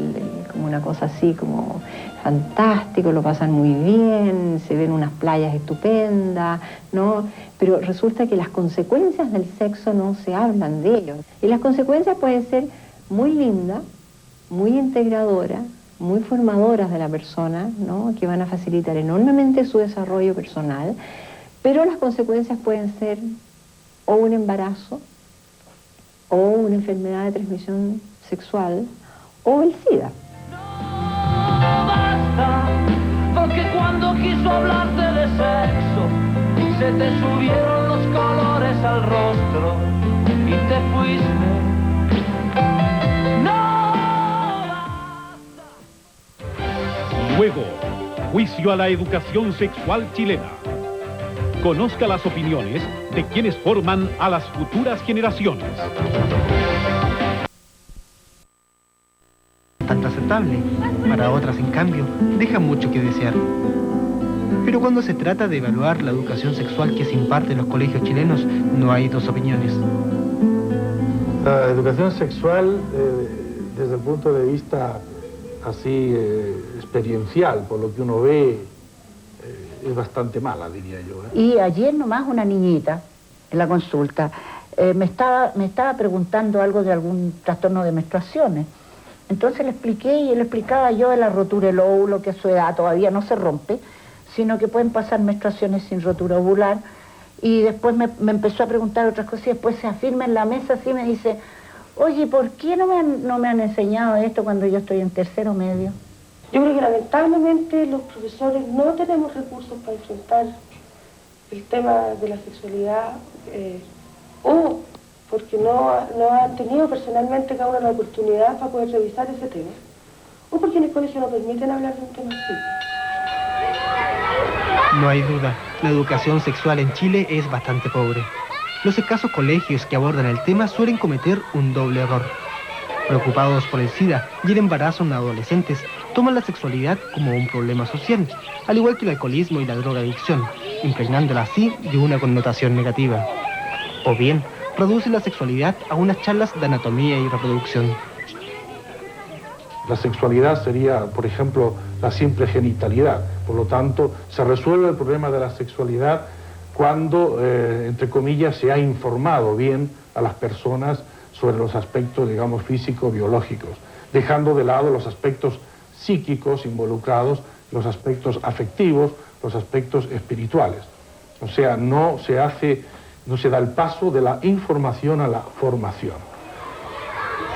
como una cosa así como fantástico, lo pasan muy bien, se ven unas playas estupendas, ¿no? Pero resulta que las consecuencias del sexo no se hablan de ellos. Y las consecuencias pueden ser muy lindas, muy integradoras, muy formadoras de la persona, ¿no? Que van a facilitar enormemente su desarrollo personal. Pero las consecuencias pueden ser o un embarazo, o una enfermedad de transmisión sexual, o el SIDA. No basta, porque cuando quiso hablarte de sexo, se te subieron los colores al rostro y te fuiste. No basta. Luego, juicio a la educación sexual chilena. Conozca las opiniones de quienes forman a las futuras generaciones. Bastante aceptable. Para otras, en cambio, deja mucho que desear. Pero cuando se trata de evaluar la educación sexual que se imparte en los colegios chilenos, no hay dos opiniones. La educación sexual, desde el punto de vista así experiencial, por lo que uno ve, es bastante mala, diría yo. Y ayer nomás una niñita, en la consulta, me estaba preguntando algo de algún trastorno de menstruaciones. Entonces le expliqué y le explicaba yo de la rotura del óvulo, que a su edad todavía no se rompe, sino que pueden pasar menstruaciones sin rotura ovular. Y después me empezó a preguntar otras cosas y después se afirma en la mesa así, me dice, oye, ¿por qué no me han enseñado esto cuando yo estoy en tercero medio? Yo creo que lamentablemente los profesores no tenemos recursos para enfrentar el tema de la sexualidad, o porque no han tenido personalmente cada uno la oportunidad para poder revisar ese tema, o porque en el colegio no permiten hablar de un tema así. No hay duda, la educación sexual en Chile es bastante pobre. Los escasos colegios que abordan el tema suelen cometer un doble error. Preocupados por el SIDA y el embarazo en adolescentes, toman la sexualidad como un problema social, al igual que el alcoholismo y la drogadicción, impregnándola así de una connotación negativa. o bien reduce la sexualidad a unas charlas de anatomía y reproducción. La sexualidad sería, por ejemplo, la simple genitalidad. Por lo tanto, se resuelve el problema de la sexualidad cuando, entre comillas, se ha informado bien a las personas sobre los aspectos, digamos, físico-biológicos, dejando de lado los aspectos psíquicos involucrados, los aspectos afectivos, los aspectos espirituales. O sea, no se da el paso de la información a la formación.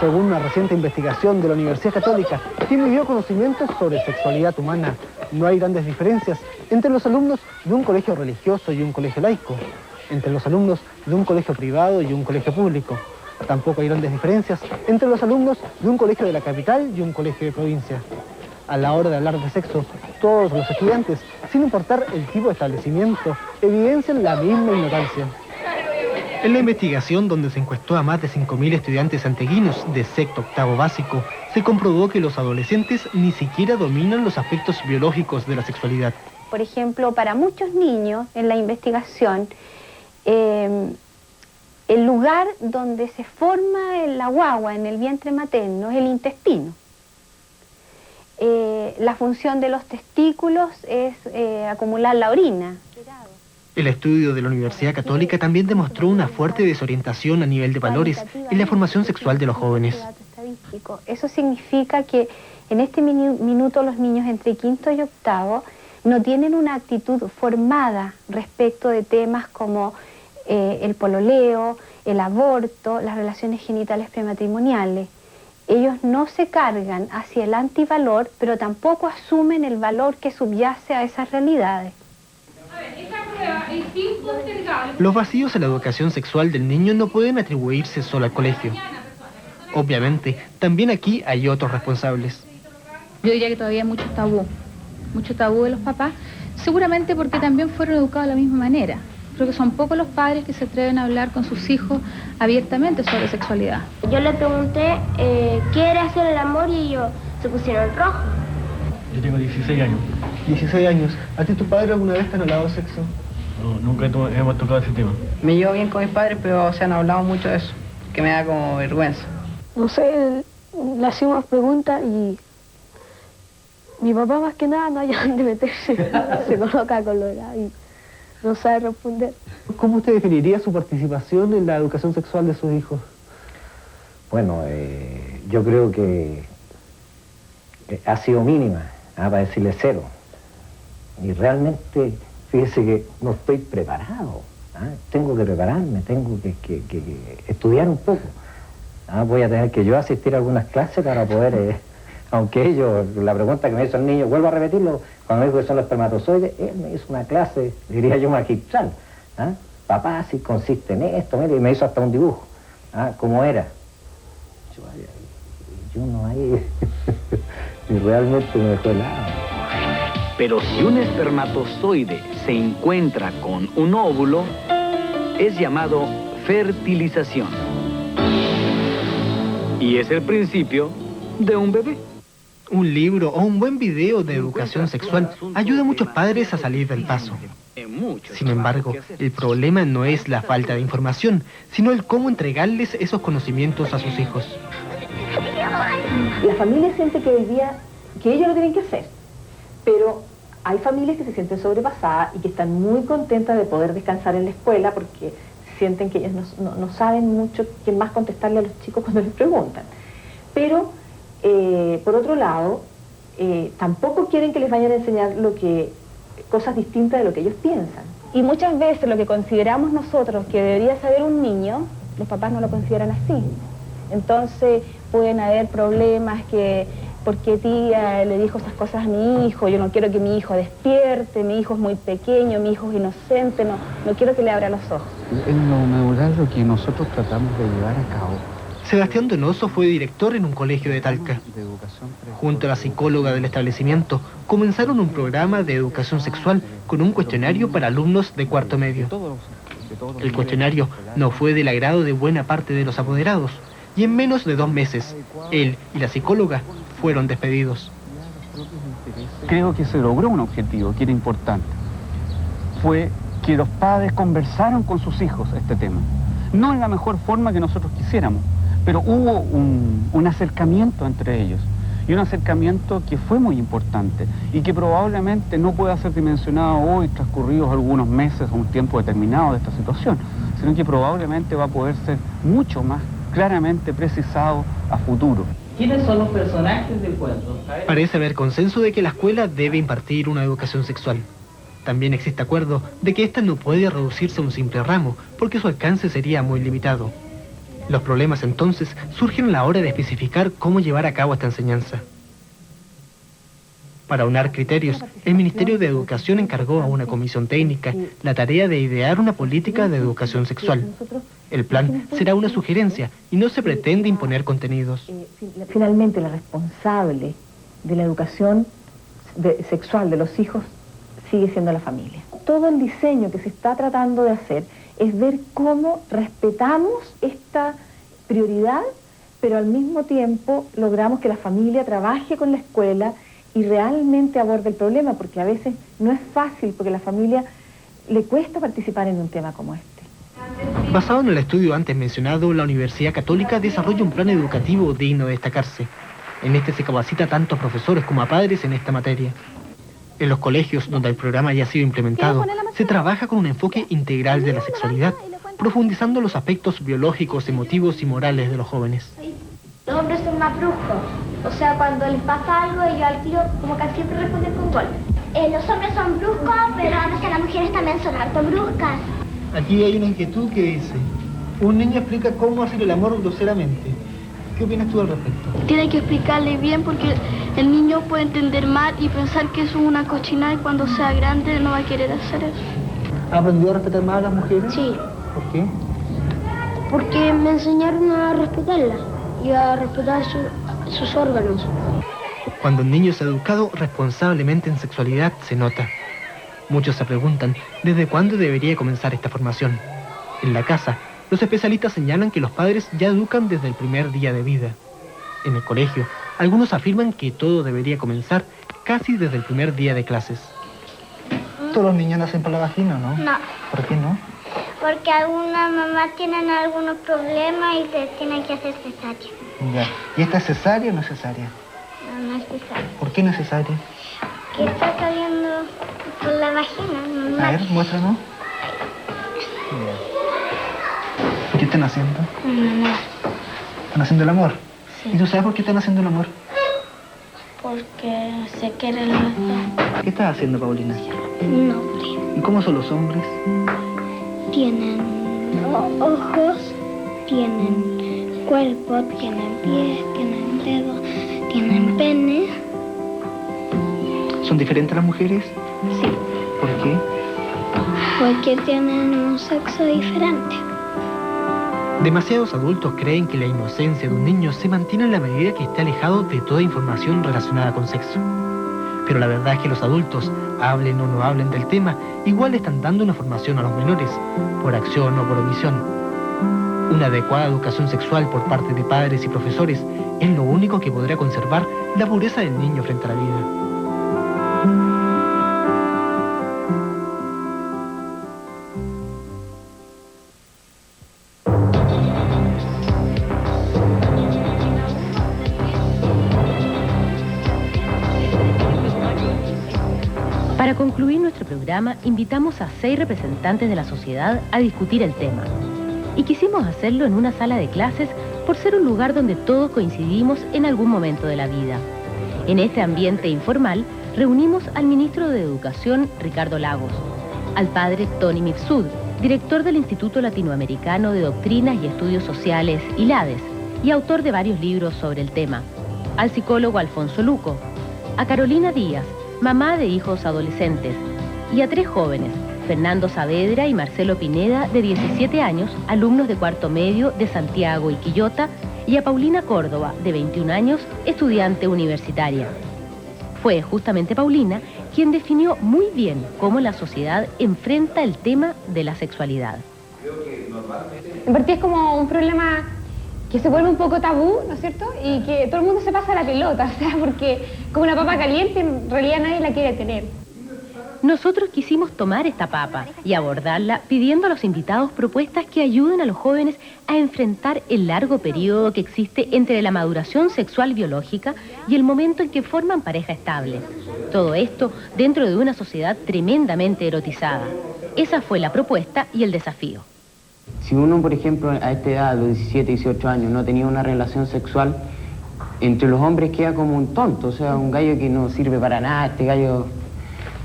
Según una reciente investigación de la Universidad Católica, quien dio conocimientos sobre sexualidad humana, no hay grandes diferencias entre los alumnos de un colegio religioso y un colegio laico, entre los alumnos de un colegio privado y un colegio público. Tampoco hay grandes diferencias entre los alumnos de un colegio de la capital y un colegio de provincia. A la hora de hablar de sexo, todos los estudiantes, sin importar el tipo de establecimiento, evidencian la misma ignorancia. En la investigación, donde se encuestó a más de 5.000 estudiantes santiaguinos de sexto octavo básico, se comprobó que los adolescentes ni siquiera dominan los aspectos biológicos de la sexualidad. Por ejemplo, para muchos niños, en la investigación, el lugar donde se forma la guagua en el vientre materno es el intestino. La función de los testículos es acumular la orina. El estudio de la Universidad Católica también demostró una fuerte desorientación a nivel de valores en la formación sexual de los jóvenes. Eso significa que en este minuto los niños entre quinto y octavo no tienen una actitud formada respecto de temas como el pololeo, el aborto, las relaciones genitales prematrimoniales. Ellos no se cargan hacia el antivalor, pero tampoco asumen el valor que subyace a esas realidades. Los vacíos en la educación sexual del niño no pueden atribuirse solo al colegio. Obviamente, también aquí hay otros responsables. Yo diría que todavía hay mucho tabú de los papás, seguramente porque también fueron educados de la misma manera. Creo que son pocos los padres que se atreven a hablar con sus hijos abiertamente sobre sexualidad. Yo le pregunté qué era hacer el amor y ellos se pusieron rojos. Yo tengo 16 años. 16 años. ¿A ti tu padre alguna vez te han hablado de sexo? No, nunca hemos tocado ese tema. Me llevo bien con mis padres, pero se han hablado mucho de eso, que me da como vergüenza. No sé, le hacemos preguntas y mi papá más que nada no haya dónde meterse, se coloca con lo y no sabe responder. ¿Cómo usted definiría su participación en la educación sexual de sus hijos? Bueno, yo creo que ha sido mínima, para decirle cero. Y realmente, fíjese que no estoy preparado. Tengo que prepararme, tengo que estudiar un poco. Voy a tener que yo asistir a algunas clases para poder, aunque ellos, la pregunta que me hizo el niño, vuelvo a repetirlo, cuando me dijo que son los espermatozoides, él me hizo una clase, diría yo, magistral. Papá, si consiste en esto, mire, y me hizo hasta un dibujo, cómo era. Yo no ahí, y realmente me dejó helado. Pero si un espermatozoide se encuentra con un óvulo, es llamado fertilización. Y es el principio de un bebé. Un libro o un buen video de educación sexual ayuda a muchos padres a salir del paso. Sin embargo, el problema no es la falta de información, sino el cómo entregarles esos conocimientos a sus hijos. La familia siente que hoy día, que ellos lo tienen que hacer, pero hay familias que se sienten sobrepasadas y que están muy contentas de poder descansar en la escuela porque sienten que ellas no saben mucho qué más contestarle a los chicos cuando les preguntan. Pero, por otro lado, tampoco quieren que les vayan a enseñar cosas distintas de lo que ellos piensan. Y muchas veces lo que consideramos nosotros que debería saber un niño, los papás no lo consideran así. Entonces pueden haber problemas que, ¿por qué tía le dijo esas cosas a mi hijo? Yo no quiero que mi hijo despierte, mi hijo es muy pequeño, mi hijo es inocente, no quiero que le abra los ojos. En lo medular lo que nosotros tratamos de llevar a cabo. Sebastián Donoso fue director en un colegio de Talca. Junto a la psicóloga del establecimiento, comenzaron un programa de educación sexual con un cuestionario para alumnos de cuarto medio. El cuestionario no fue del agrado de buena parte de los apoderados, y en menos de 2 meses, él y la psicóloga fueron despedidos. Creo que se logró un objetivo que era importante. Fue que los padres conversaron con sus hijos este tema. no en la mejor forma que nosotros quisiéramos, pero hubo un acercamiento entre ellos, y un acercamiento que fue muy importante y que probablemente no pueda ser dimensionado hoy, transcurridos algunos meses o un tiempo determinado de esta situación, sino que probablemente va a poder ser mucho más claramente precisado a futuro. ¿Quiénes son los personajes del cuento? Parece haber consenso de que la escuela debe impartir una educación sexual. También existe acuerdo de que ésta no puede reducirse a un simple ramo, porque su alcance sería muy limitado. Los problemas entonces surgen a la hora de especificar cómo llevar a cabo esta enseñanza. Para aunar criterios, el Ministerio de Educación encargó a una comisión técnica la tarea de idear una política de educación sexual. El plan será una sugerencia y no se pretende imponer contenidos. Finalmente, la responsable de la educación sexual de los hijos sigue siendo la familia. Todo el diseño que se está tratando de hacer es ver cómo respetamos esta prioridad, pero al mismo tiempo logramos que la familia trabaje con la escuela y realmente aborde el problema, porque a veces no es fácil, porque a la familia le cuesta participar en un tema como este. Basado en el estudio antes mencionado, la Universidad Católica desarrolla un plan educativo digno de destacarse. En este se capacita tanto a profesores como a padres en esta materia. En los colegios, donde el programa ya ha sido implementado, se trabaja con un enfoque integral de la sexualidad, profundizando los aspectos biológicos, emotivos y morales de los jóvenes. Los hombres son más bruscos, o sea, cuando les pasa algo, ellos al tiro como que siempre responden con golpe. Los hombres son bruscos, pero a veces las mujeres también son harto bruscas. Aquí hay una inquietud que dice, un niño explica cómo hacer el amor groseramente. ¿Qué opinas tú al respecto? Tiene que explicarle bien porque el niño puede entender mal y pensar que eso es una cochinada y cuando sea grande no va a querer hacer eso. ¿Ha aprendido a respetar más a las mujeres? Sí. ¿Por qué? Porque me enseñaron a respetarlas y a respetar sus órganos. Cuando un niño es educado responsablemente en sexualidad, se nota. Muchos se preguntan desde cuándo debería comenzar esta formación. En la casa, los especialistas señalan que los padres ya educan desde el primer día de vida. En el colegio, algunos afirman que todo debería comenzar casi desde el primer día de clases. ¿Todos los niños nacen por la vagina, no? No. ¿Por qué no? Porque algunas mamás tienen algunos problemas y se tienen que hacer cesárea. Ya. ¿Y esta es cesárea o no es cesárea? No, no es cesárea. ¿Por qué no es cesárea? Que está saliendo por la vagina. Normal. A ver, muéstranos. ¿Qué están haciendo? No. ¿Están haciendo el amor? Sí. ¿Y tú sabes por qué están haciendo el amor? Porque se quieren los dos. ¿Qué estás haciendo, Paulina? Un hombre. ¿Y cómo son los hombres? Tienen ojos, tienen cuerpo, tienen pies, tienen dedos, tienen pene. ¿Son diferentes las mujeres? Sí. ¿Por qué? Porque tienen un sexo diferente. Demasiados adultos creen que la inocencia de un niño se mantiene en la medida que esté alejado de toda información relacionada con sexo. Pero la verdad es que los adultos, hablen o no hablen del tema, igual están dando una formación a los menores, por acción o por omisión. Una adecuada educación sexual por parte de padres y profesores es lo único que podrá conservar la pureza del niño frente a la vida. Para concluir nuestro programa, invitamos a 6 representantes de la sociedad a discutir el tema. Y quisimos hacerlo en una sala de clases por ser un lugar donde todos coincidimos en algún momento de la vida. En este ambiente informal, reunimos al ministro de Educación, Ricardo Lagos, al padre Tony Mifsud, director del Instituto Latinoamericano de Doctrinas y Estudios Sociales, ILADES, y autor de varios libros sobre el tema, al psicólogo Alfonso Luco, a Carolina Díaz, mamá de hijos adolescentes, y a 3 jóvenes, Fernando Saavedra y Marcelo Pineda, de 17 años, alumnos de cuarto medio de Santiago y Quillota, y a Paulina Córdoba, de 21 años, estudiante universitaria. Fue justamente Paulina quien definió muy bien cómo la sociedad enfrenta el tema de la sexualidad. En parte es como un problema que se vuelve un poco tabú, ¿no es cierto? Y que todo el mundo se pasa la pelota, o sea, porque como una papa caliente en realidad nadie la quiere tener. Nosotros quisimos tomar esta papa y abordarla pidiendo a los invitados propuestas que ayuden a los jóvenes a enfrentar el largo periodo que existe entre la maduración sexual biológica y el momento en que forman pareja estable. Todo esto dentro de una sociedad tremendamente erotizada. Esa fue la propuesta y el desafío. Si uno, por ejemplo, a esta edad, a los 17, 18 años, no tenía una relación sexual, entre los hombres queda como un tonto, o sea, un gallo que no sirve para nada, este gallo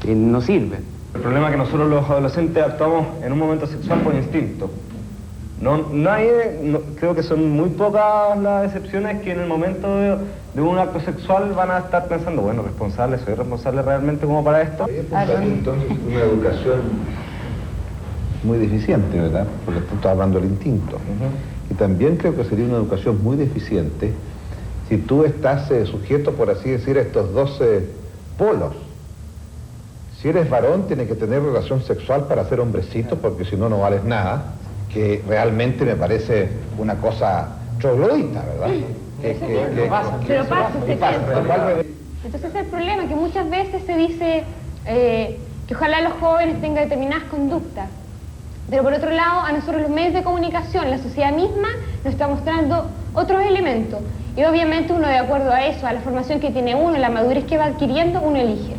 no sirve. El problema es que nosotros los adolescentes actuamos en un momento sexual por instinto. Creo que son muy pocas las excepciones que en el momento de un acto sexual van a estar pensando, bueno, soy responsable realmente como para esto. Entonces, una educación muy deficiente, ¿verdad? Porque tú estás hablando del instinto. Y también creo que sería una educación muy deficiente si tú estás sujeto, por así decir, a estos dos polos. Si eres varón, tienes que tener relación sexual para ser hombrecito, porque si no, no vales nada, que realmente me parece una cosa troglodita, ¿verdad? Pero pasa. Entonces el problema es que muchas veces se dice que ojalá los jóvenes tengan determinadas conductas, pero por otro lado, a nosotros los medios de comunicación, la sociedad misma, nos está mostrando otros elementos. Y obviamente uno, de acuerdo a eso, a la formación que tiene uno, la madurez que va adquiriendo, uno elige.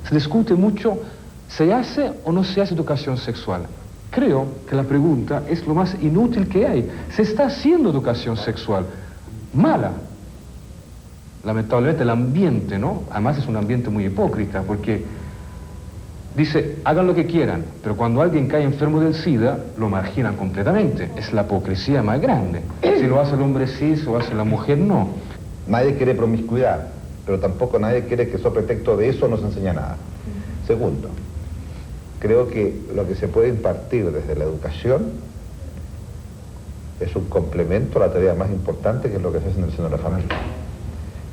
Se discute mucho, ¿se hace o no se hace educación sexual? Creo que la pregunta es lo más inútil que hay. Se está haciendo educación sexual. Mala. Lamentablemente el ambiente, ¿no? Además es un ambiente muy hipócrita, porque dice, hagan lo que quieran, pero cuando alguien cae enfermo del SIDA, lo marginan completamente. Es la hipocresía más grande. Si lo hace el hombre sí, si lo hace la mujer no. Nadie quiere promiscuidad, pero tampoco nadie quiere que sobre pretexto de eso no se enseña nada. Segundo, creo que lo que se puede impartir desde la educación es un complemento a la tarea más importante, que es lo que se hace en el seno de la familia.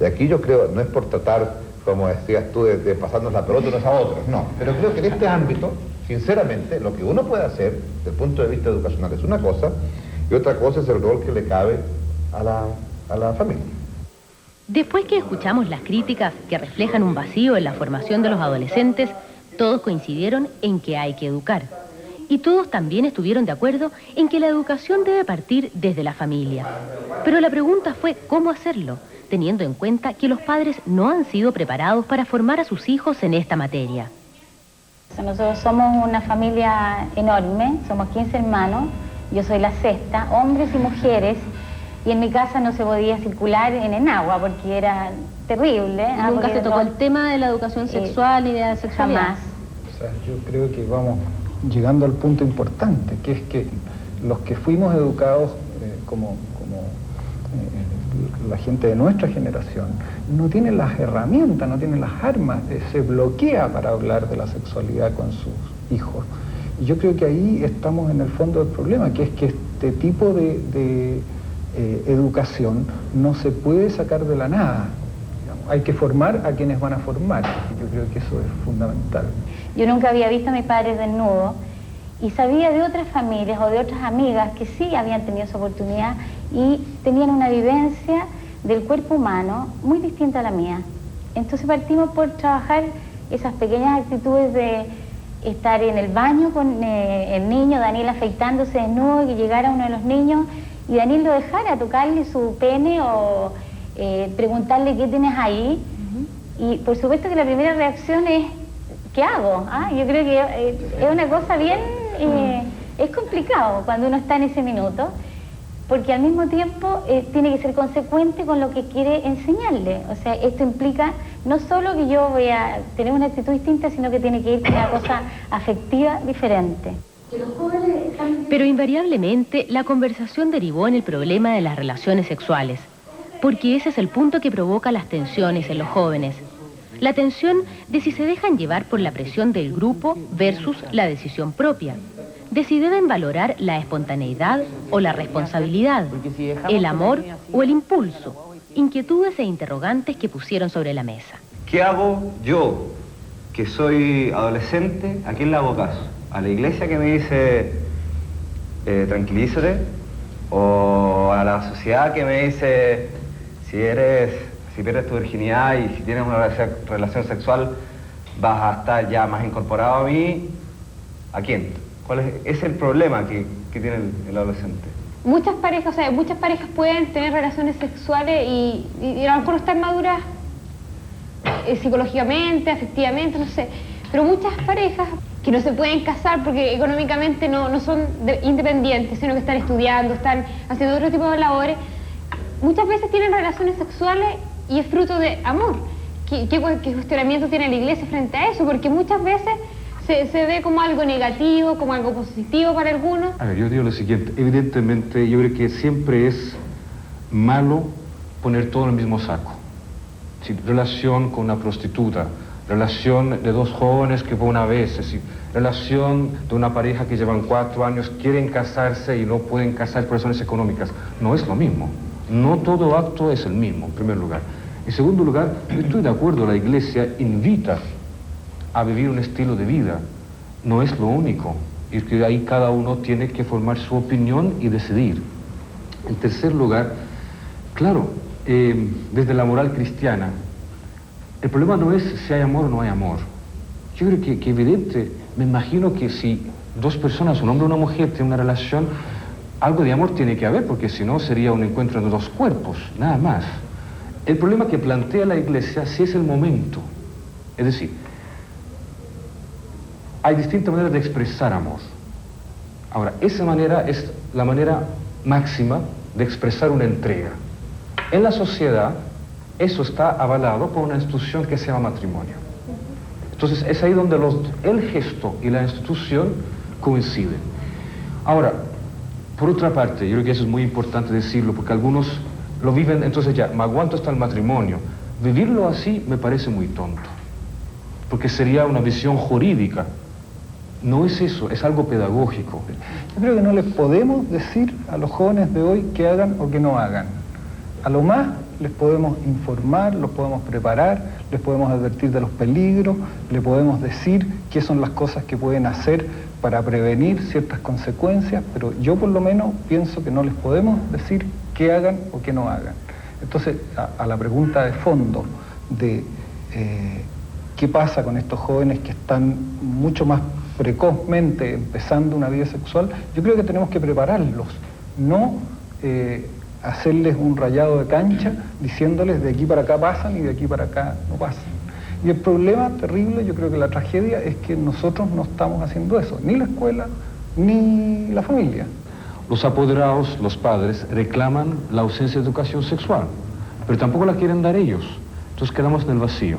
Y aquí yo creo, no es por tratar, como decías tú, de pasarnos la pelota unos a otros, no. Pero creo que en este ámbito, sinceramente, lo que uno puede hacer, desde el punto de vista educacional, es una cosa, y otra cosa es el rol que le cabe a la familia. Después que escuchamos las críticas que reflejan un vacío en la formación de los adolescentes, todos coincidieron en que hay que educar. Y todos también estuvieron de acuerdo en que la educación debe partir desde la familia. Pero la pregunta fue cómo hacerlo, teniendo en cuenta que los padres no han sido preparados para formar a sus hijos en esta materia. Nosotros somos una familia enorme, somos 15 hermanos, yo soy la sexta, hombres y mujeres, y en mi casa no se podía circular en enagua porque era terrible. ¿Nunca se tocó el tema de la educación sexual y de la sexualidad? Jamás. O sea, yo creo que vamos llegando al punto importante, que es que los que fuimos educados como la gente de nuestra generación, no tienen las herramientas, no tienen las armas, se bloquea para hablar de la sexualidad con sus hijos. Y yo creo que ahí estamos en el fondo del problema, que es que este tipo de educación no se puede sacar de la nada. Digamos, hay que formar a quienes van a formar. Yo creo que eso es fundamental. Yo nunca había visto a mis padres desnudos y sabía de otras familias o de otras amigas que sí habían tenido esa oportunidad y tenían una vivencia del cuerpo humano muy distinta a la mía. Entonces partimos por trabajar esas pequeñas actitudes de estar en el baño con el niño, Daniel afeitándose desnudo, y que llegara uno de los niños y Daniel lo dejara tocarle su pene o preguntarle qué tienes ahí. Y por supuesto que la primera reacción es ¿qué hago? Yo creo que es una cosa bien, es complicado cuando uno está en ese minuto, porque al mismo tiempo tiene que ser consecuente con lo que quiere enseñarle. O sea, esto implica no solo que yo voy a tener una actitud distinta, sino que tiene que ir con una cosa afectiva diferente. Pero invariablemente la conversación derivó en el problema de las relaciones sexuales, porque ese es el punto que provoca las tensiones en los jóvenes. La tensión de si se dejan llevar por la presión del grupo versus la decisión propia, de si deben valorar la espontaneidad o la responsabilidad, el amor o el impulso, inquietudes e interrogantes que pusieron sobre la mesa. ¿Qué hago yo, que soy adolescente? ¿A quién le hago caso? ¿A la iglesia que me dice tranquilízate? ¿O a la sociedad que me dice si pierdes tu virginidad y si tienes una relación sexual vas a estar ya más incorporado a mí. ¿A quién? ¿Cuál es el problema que tiene el adolescente? Muchas parejas pueden tener relaciones sexuales y a lo mejor no están maduras psicológicamente, afectivamente, no sé. Pero muchas parejas que no se pueden casar porque económicamente no son independientes, sino que están estudiando, están haciendo otro tipo de labores, muchas veces tienen relaciones sexuales y es fruto de amor. ¿Qué cuestionamiento tiene la Iglesia frente a eso? Porque muchas veces se ve como algo negativo, como algo positivo para algunos. A ver, yo digo lo siguiente, evidentemente yo creo que siempre es malo poner todo en el mismo saco. Sí, relación con una prostituta, relación de dos jóvenes que fue una vez, es decir, relación de una pareja que llevan 4 años, quieren casarse y no pueden casar por razones económicas. No es lo mismo. No todo acto es el mismo, en primer lugar. En segundo lugar, yo estoy de acuerdo, la Iglesia invita a vivir un estilo de vida. No es lo único. Y que ahí cada uno tiene que formar su opinión y decidir. En tercer lugar, claro, desde la moral cristiana, el problema no es si hay amor o no hay amor. Yo creo que evidente, me imagino que si dos personas, un hombre y una mujer, tienen una relación, algo de amor tiene que haber, porque si no sería un encuentro de dos cuerpos, nada más. El problema que plantea la Iglesia sí es el momento. Es decir, hay distintas maneras de expresar amor. Ahora, esa manera es la manera máxima de expresar una entrega. En la sociedad, eso está avalado por una institución que se llama matrimonio. Entonces, es ahí donde el gesto y la institución coinciden. Ahora, por otra parte, yo creo que eso es muy importante decirlo, porque algunos lo viven, entonces ya, me aguanto hasta el matrimonio. Vivirlo así me parece muy tonto, porque sería una visión jurídica. No es eso, es algo pedagógico. Yo creo que no les podemos decir a los jóvenes de hoy que hagan o que no hagan. A lo más les podemos informar, los podemos preparar, les podemos advertir de los peligros, les podemos decir qué son las cosas que pueden hacer para prevenir ciertas consecuencias, pero yo por lo menos pienso que no les podemos decir qué hagan o qué no hagan. Entonces, a la pregunta de fondo de qué pasa con estos jóvenes que están mucho más precozmente empezando una vida sexual, yo creo que tenemos que prepararlos, no hacerles un rayado de cancha diciéndoles de aquí para acá pasan y de aquí para acá no pasan. Y el problema terrible, yo creo que la tragedia es que nosotros no estamos haciendo eso, ni la escuela, ni la familia. Los apoderados, los padres, reclaman la ausencia de educación sexual, pero tampoco la quieren dar ellos. Entonces quedamos en el vacío.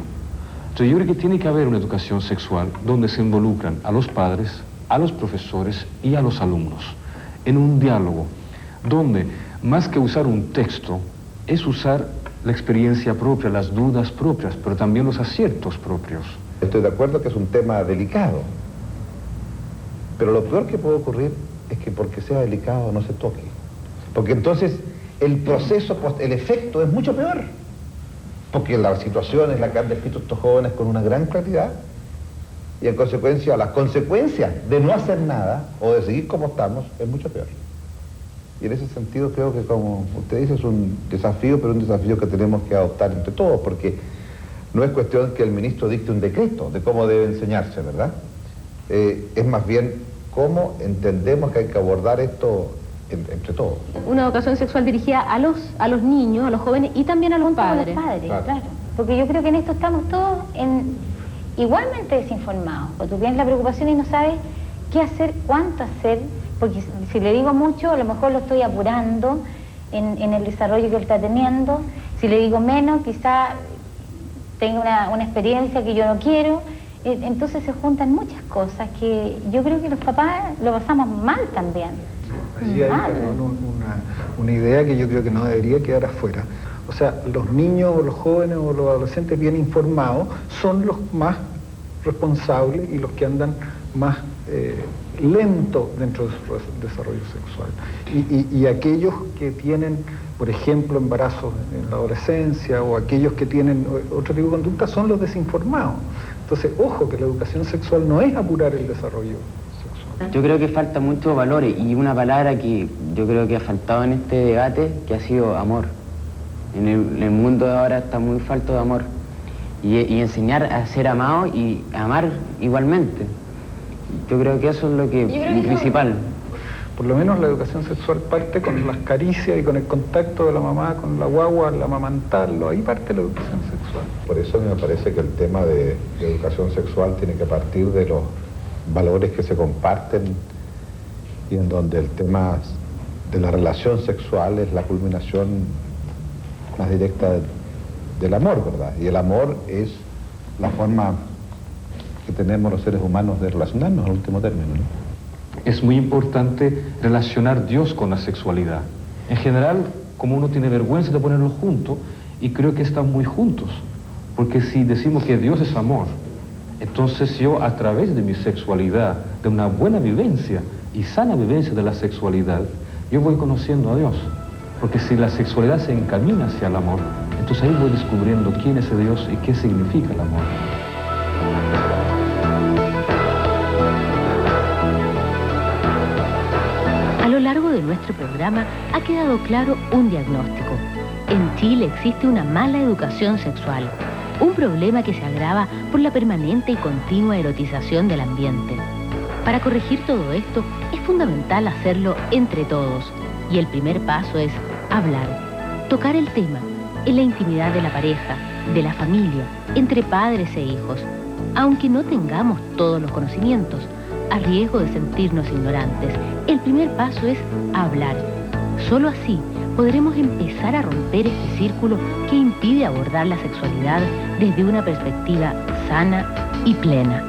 Entonces yo creo que tiene que haber una educación sexual donde se involucran a los padres, a los profesores y a los alumnos, en un diálogo, donde más que usar un texto, es usar la experiencia propia, las dudas propias, pero también los aciertos propios. Estoy de acuerdo que es un tema delicado, pero lo peor que puede ocurrir es que porque sea delicado no se toque. Porque entonces el proceso, el efecto es mucho peor. Porque la situación es la que han descrito estos jóvenes con una gran claridad y en consecuencia las consecuencias de no hacer nada o de seguir como estamos es mucho peor. Y en ese sentido creo que, como usted dice, es un desafío, pero un desafío que tenemos que adoptar entre todos, porque no es cuestión que el ministro dicte un decreto de cómo debe enseñarse, ¿verdad? Es más bien cómo entendemos que hay que abordar esto entre todos. Una educación sexual dirigida a los niños, a los jóvenes y también a los padres. Claro. Porque yo creo que en esto estamos todos igualmente desinformados. Porque tú tienes la preocupación y no sabes qué hacer, cuánto hacer, porque si le digo mucho, a lo mejor lo estoy apurando en el desarrollo que él está teniendo. Si le digo menos, quizá tenga una experiencia que yo no quiero. Entonces se juntan muchas cosas que yo creo que los papás lo pasamos mal también. Allí hay una idea que yo creo que no debería quedar afuera. O sea, los niños o los jóvenes o los adolescentes bien informados son los más responsables y los que andan más lento dentro de su desarrollo sexual. Y aquellos que tienen, por ejemplo, embarazos en la adolescencia o aquellos que tienen otro tipo de conducta son los desinformados. Entonces, ojo, que la educación sexual no es apurar el desarrollo sexual. Yo creo que falta muchos valores y una palabra que yo creo que ha faltado en este debate, que ha sido amor. En el mundo de ahora está muy falto de amor. y enseñar a ser amado y amar igualmente. Yo creo que eso es lo que principal. Por lo menos la educación sexual parte con las caricias y con el contacto de la mamá con la guagua, el amamantarlo, ahí parte la educación sexual. Por eso a mí me parece que el tema de educación sexual tiene que partir de los valores que se comparten y en donde el tema de la relación sexual es la culminación más directa del amor, ¿verdad? Y el amor es la forma que tenemos los seres humanos de relacionarnos, en último término, ¿no? Es muy importante relacionar Dios con la sexualidad. En general, como uno tiene vergüenza de ponerlos juntos, y creo que están muy juntos, porque si decimos que Dios es amor, entonces yo a través de mi sexualidad, de una buena vivencia y sana vivencia de la sexualidad, yo voy conociendo a Dios. Porque si la sexualidad se encamina hacia el amor, entonces ahí voy descubriendo quién es Dios y qué significa el amor. A lo largo de nuestro programa ha quedado claro un diagnóstico. En Chile existe una mala educación sexual, un problema que se agrava por la permanente y continua erotización del ambiente. Para corregir todo esto es fundamental hacerlo entre todos, y el primer paso es hablar, tocar el tema en la intimidad de la pareja, de la familia, entre padres e hijos, aunque no tengamos todos los conocimientos, a riesgo de sentirnos ignorantes. El primer paso es hablar. Solo así podremos empezar a romper este círculo que impide abordar la sexualidad desde una perspectiva sana y plena.